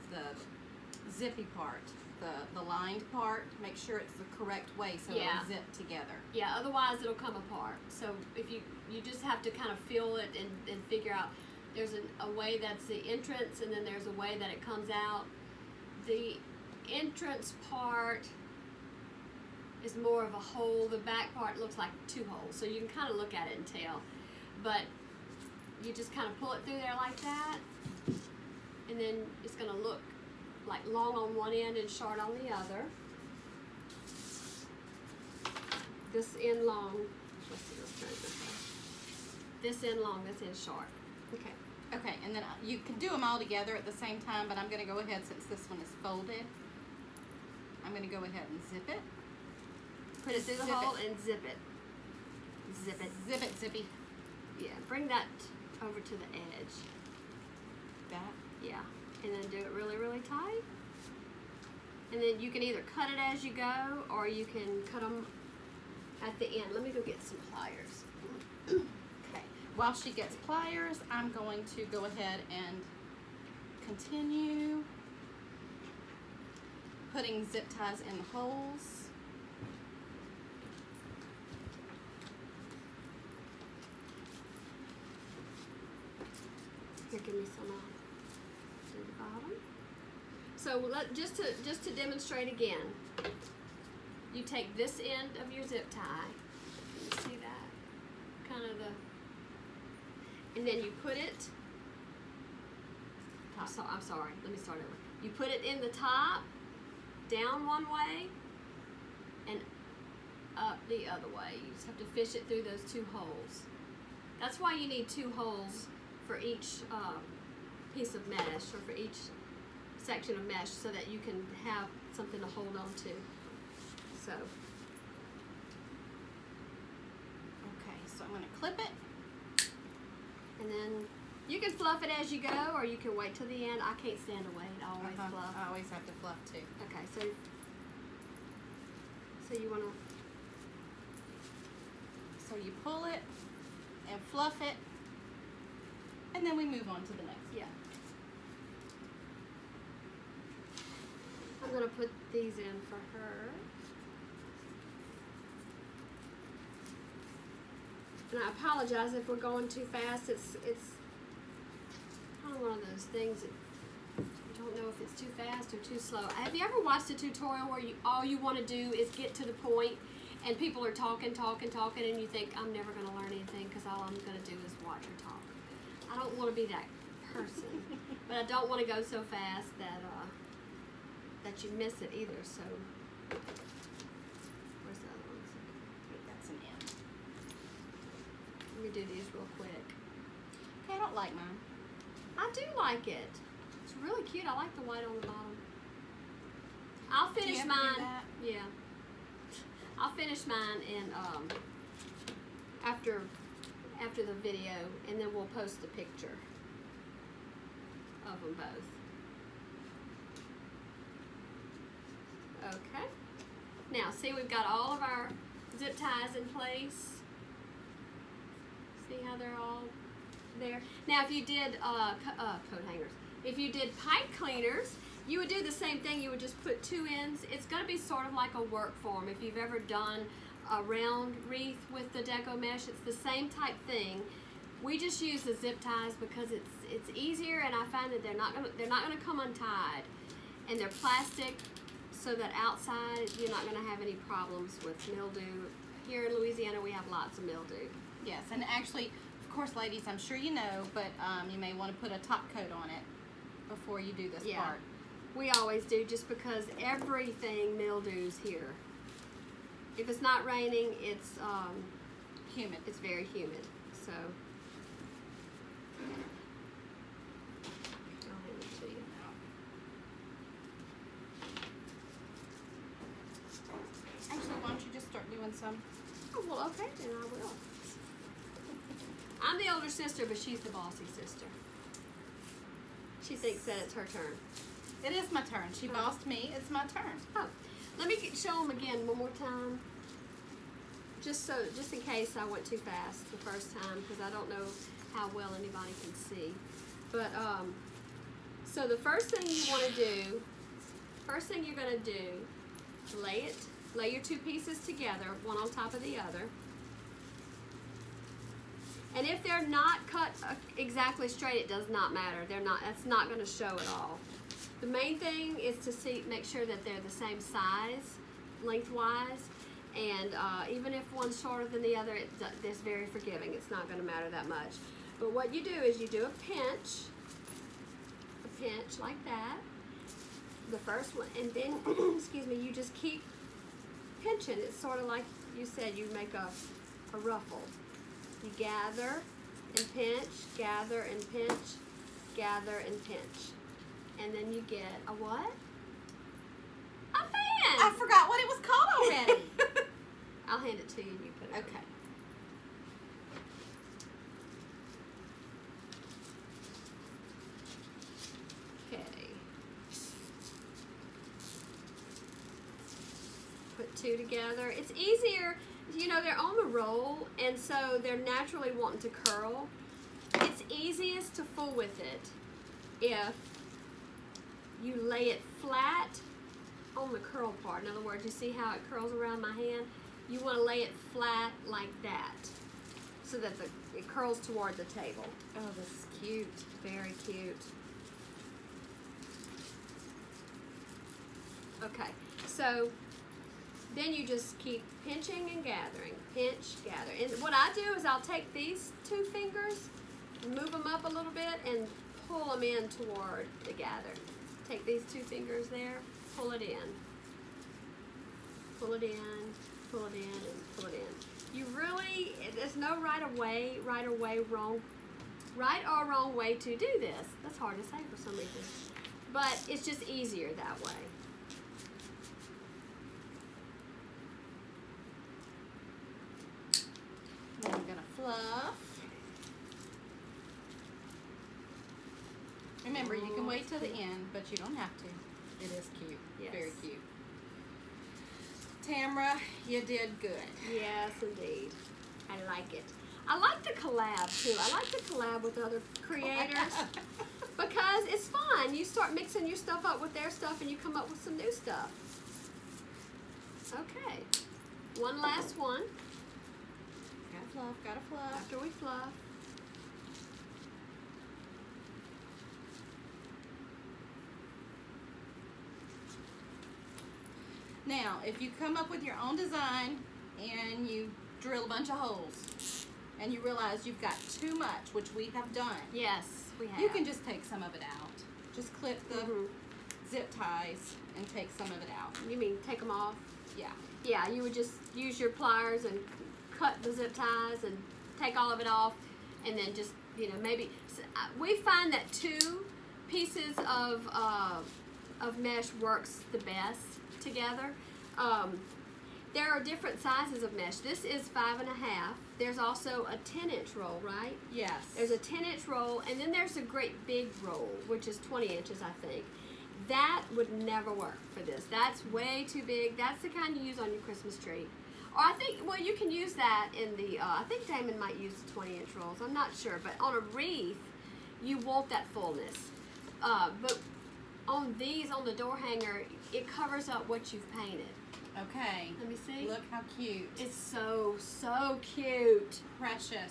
zippy part, the lined part, make sure it's the correct way so Yeah. it'll zip together. Yeah, otherwise it'll come apart. So if you just have to kind of feel it and figure out there's a way that's the entrance, and then there's a way that it comes out. The entrance part is more of a hole. The back part looks like 2 holes. So you can kind of look at it and tell. But you just kind of pull it through there like that, and then it's going to look like long on one end and short on the other. This end long, let's see, let's turn it this way. This end long, this end short. Okay. Okay, and then you can do them all together at the same time, but I'm going to go ahead, since this one is folded, I'm going to go ahead and zip it. Put it through the Zip hole it. and zip it. Zip it. Zip it, zippy. Yeah, bring that over to the edge. That. Yeah, and then do it really, really tight. And then you can either cut it as you go, or you can cut them at the end. Let me go get some pliers. Okay. While she gets pliers, I'm going to go ahead and continue putting zip ties in the holes. Here, give me some to the bottom. So just to demonstrate again, you take this end of your zip tie. Can you see that? Kind of and then you put it. I'm sorry. Let me start over. You put it in the top, down one way, and up the other way. You just have to fish it through those 2 holes. That's why you need 2 holes for each piece of mesh, or for each section of mesh, so that you can have something to hold on to. So, Okay, so I'm going to clip it. and then you can fluff it as you go, or you can wait till the end. I can't stand to wait. I always fluff. I always have to fluff too. Okay, so you want to, So you pull it and fluff it, and then we move on to the next. yeah. I'm going to put these in for her. And I apologize if we're going too fast. It's kind of one of those things that you don't know if it's too fast or too slow. Have you ever watched a tutorial where all you want to do is get to the point, and people are talking, and you think, I'm never going to learn anything because all I'm going to do is watch her talk? I don't want to be that person, but I don't want to go so fast that you miss it either. So, where's the other ones? That's an end. Let me do these real quick. Okay, I don't like mine. I do like it. It's really cute. I like the white on the bottom. I'll Do you finish ever do mine. that? Yeah. I'll finish mine in after the video, and then we'll post a picture of them both. Okay. Now, see, we've got all of our zip ties in place. See how they're all there? Now, if you did coat hangers, if you did pipe cleaners, you would do the same thing. You would just put 2 ends. It's going to be sort of like a work form. If you've ever done a round wreath with the deco mesh, it's the same type thing. We just use the zip ties because it's easier, and I find that they're not gonna come untied, and they're plastic, so that outside you're not gonna have any problems with mildew. Here in Louisiana, we have lots of mildew. Yes, and actually, of course, ladies, I'm sure you know, but you may want to put a top coat on it before you do this part. We always do, just because everything mildews here. If it's not raining, it's Humid. It's very humid. So I'll hand it to you. Actually, why don't you just start doing some? Oh, well, okay, then I will. I'm the older sister, but she's the bossy sister. She thinks that it's her turn. It is my turn. She bossed me. It's my turn. Oh, let me show them again one more time. Just in case I went too fast the first time, because I don't know how well anybody can see. But so the first thing you want to do, you're going to do, lay your 2 pieces together, one on top of the other. And if they're not cut exactly straight, it does not matter. That's not going to show at all. The main thing is to make sure that they're the same size, lengthwise, and even if one's shorter than the other, it's very forgiving. It's not going to matter that much. But what you do is you do a pinch like that, the first one, and then, excuse me, you just keep pinching. It's sort of like you said, you make a ruffle. You gather and pinch, gather and pinch, gather and pinch. And then you get a what? A fan! I forgot what it was called already. I'll hand it to you and you put it Okay. Okay. Put 2 together. It's easier, you know, they're on the roll, and so they're naturally wanting to curl. It's easiest to fool with it if you lay it flat on the curl part. In other words, you see how it curls around my hand? You want to lay it flat like that so that it curls toward the table. Oh, this is cute. Very cute. Okay, so then you just keep pinching and gathering. Pinch, gather. And what I do is I'll take these 2 fingers, move them up a little bit, and pull them in toward the gather. Take these 2 fingers there, pull it in. Pull it in, pull it in and pull it in. You really, there's no right or wrong way to do this. That's hard to say for some reason. But it's just easier that way. Then I'm gonna fluff. Remember, you can wait till the end, but you don't have to. It is cute. Yes. Very cute. Tamara, you did good. Yes, indeed. I like it. I like the collab too. I like to collab with other creators because it's fun. You start mixing your stuff up with their stuff and you come up with some new stuff. Okay. One last one. Gotta fluff, gotta fluff. After we fluff. Now, if you come up with your own design and you drill a bunch of holes and you realize you've got too much, which we have done, Yes, we have. you can just take some of it out. Just clip the zip ties and take some of it out. You mean take them off? Yeah. Yeah, you would just use your pliers and cut the zip ties and take all of it off, and then just, you know, maybe we find that 2 pieces of mesh works the best together. There are different sizes of mesh. This is 5.5. There's also a 10-inch roll, right? Yes. There's a 10-inch roll, and then there's a great big roll, which is 20 inches, I think. That would never work for this. That's way too big. That's the kind you use on your Christmas tree. Or I think, well, you can use that in the, I think Damon might use the 20-inch rolls. I'm not sure. But on a wreath, you want that fullness. But on these, on the door hanger, it covers up what you've painted. Okay. Let me see. Look how cute. It's so, so cute. Precious.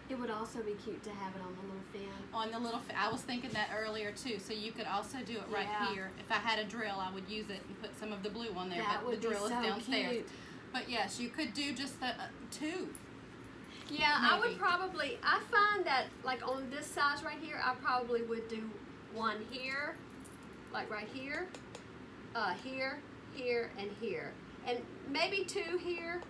It would also be cute to have it on the little fan. On the little, I was thinking that earlier too. So you could also do it right Yeah. here. If I had a drill, I would use it and put some of the blue on there. That but would the drill be so is downstairs. cute. But yes, you could do just the 2. Yeah, I would Maybe. probably, I find that like on this size right here, I probably would do one here, like right here, here, here, and here. And maybe 2 here,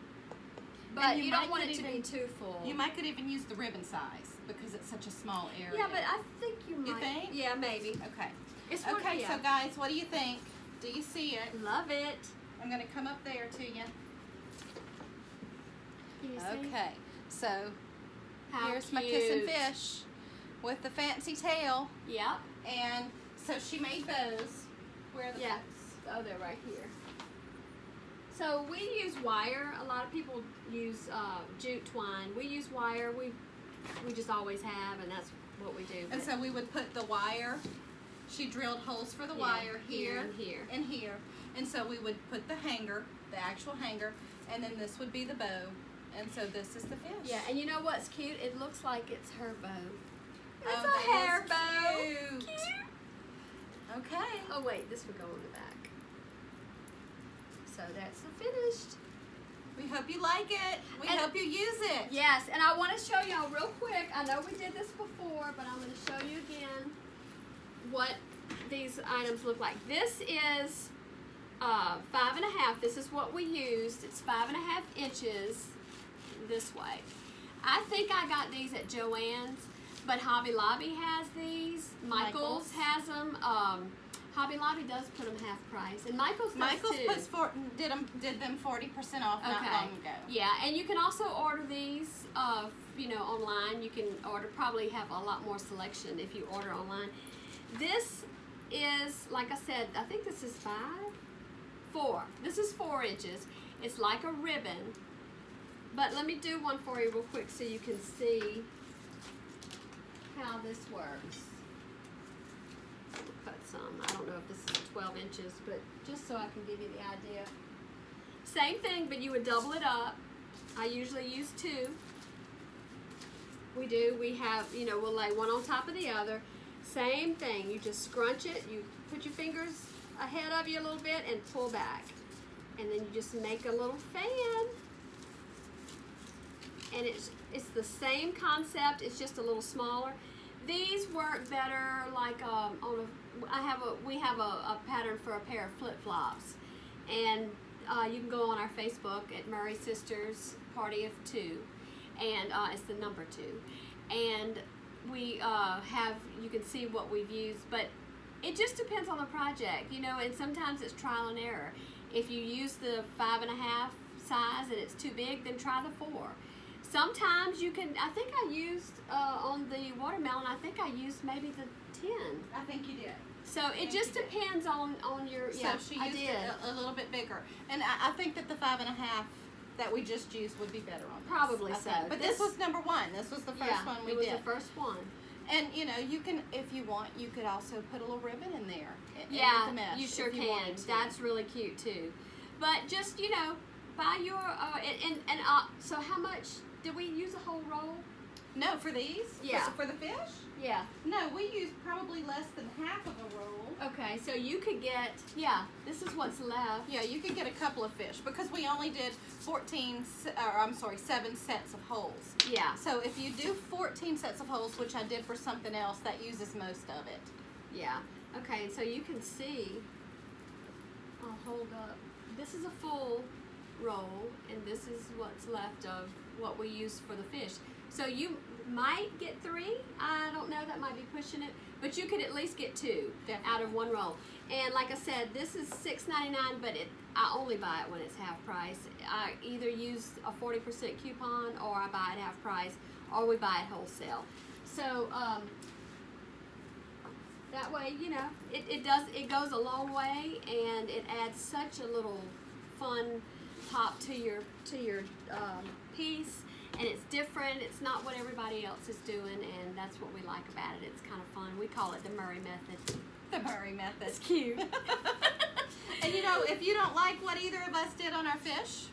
but And you you don't might want could it to be even- too full. You might could even use the ribbon size because it's such a small area. Yeah, but I think you might. You think? Yeah, maybe. Okay. It's Okay, yeah. so guys, what do you think? Do you see it? Love it. I'm going to come up there to you. Can you see? Okay, so How here's my kissing cute. fish with the fancy tail. Yep. And so she made those. Where are the Yeah. bows? Oh, they're right here. So we use wire. A lot of people use jute twine. We use wire. We just always have, and that's what we do. And so we would put the wire. She drilled holes for the Yeah, wire here here and here. and here. And so we would put the hanger, the actual hanger, and then this would be the bow. And so this is the fish. Yeah, and you know what's cute? It looks like it's her bow. It's Oh, a that hair is bow. cute. Cute. Okay. Oh wait, this would go on the back. So that's the finished. We hope you like it. We And- hope you use it. Yes, and I want to show y'all real quick. I know we did this before, but I'm going to show you again what these items look like. This is 5.5. This is what we used. It's 5.5 inches this way. I think I got these at Joann's, but Hobby Lobby has these. Michael's has them. Hobby Lobby does put them half price, and Michael's does Michael's too. did them 40% off not Okay. long ago. Yeah, and you can also order these, online. You can probably have a lot more selection if you order online. This is, like I said, I think this is 4. This is 4 inches. It's like a ribbon, but let me do one for you real quick so you can see how this works. Cut some. I don't know if this is 12 inches, but just so I can give you the idea. Same thing, but you would double it up. I usually use 2. We have, we'll lay one on top of the other. Same thing. You just scrunch it. You put your fingers ahead of you a little bit and pull back. And then you just make a little fan. And it's the same concept. It's just a little smaller. These work better like we have a pattern for a pair of flip-flops. And you can go on our Facebook at Murray Sisters Party of Two, and it's the number 2. And we you can see what we've used, but it just depends on the project, you know, and sometimes it's trial and error. If you use the 5.5 size and it's too big, then try the 4. Sometimes you can, I think I used, on the watermelon, I think I used maybe the 10. I think you did. So it just depends on your, So she used it a little bit bigger. And I think that the 5.5 that we just used would be better on this. Probably so. But this was number 1. This was the first one we did. It was the first one. And you know, you can, if you want, you could also put a little ribbon in there. Yeah, with the mesh, you sure if you can. wanted to. That's really cute too. But just, you know, buy your so how much did we use a whole roll? No, for these? Yeah. For the fish? Yeah. No, we used probably less than half of a roll. Okay, so you could get, this is what's left. Yeah, you could get a couple of fish because we only did 7 sets of holes. Yeah. So if you do 14 sets of holes, which I did for something else, that uses most of it. Yeah. Okay, so you can see, I'll hold up. This is a full roll, and this is what's left of what we use for the fish. So you might get 3. I don't know, that might be pushing it, but you could at least get 2 out of one roll. And like I said, this is $6.99, but I only buy it when it's half price. I either use a 40% coupon, or I buy it half price, or we buy it wholesale. So that way, you know, it goes a long way, and it adds such a little fun top to your piece. And it's different. It's not what everybody else is doing, and that's what we like about it. It's kind of fun. We call it the Murray method. The Murray method. It's cute. And you know, if you don't like what either of us did on our fish,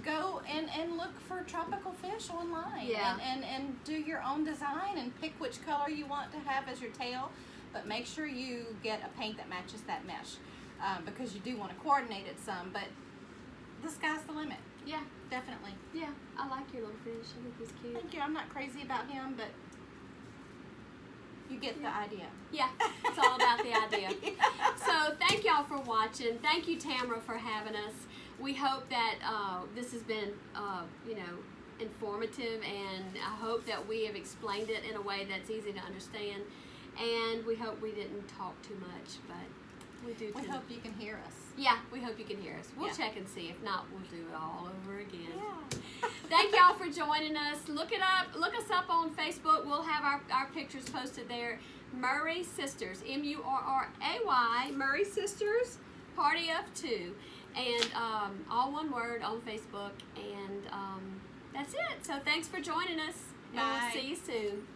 go and look for tropical fish online. Yeah. And do your own design and pick which color you want to have as your tail. But make sure you get a paint that matches that mesh, because you do want to coordinate it some. But the sky's the limit. Yeah. Definitely. Yeah, I like your little fish. I think he's cute. Thank you. I'm not crazy about him, but you get the idea. Yeah, it's all about the idea. Yeah. So thank y'all for watching. Thank you, Tamara, for having us. We hope that this has been, you know, informative, and I hope that we have explained it in a way that's easy to understand. And we hope we didn't talk too much, but we do. We hope you can hear us. Yeah, we hope you can hear us. We'll Yeah. check and see. If not, we'll do it all over again. Yeah. Thank y'all for joining us. Look us up on Facebook. We'll have our pictures posted there. Murray Sisters, Murray, Murray Sisters, Party of Two. And all one word on Facebook. And that's it. So thanks for joining us. And Bye. we'll see you soon.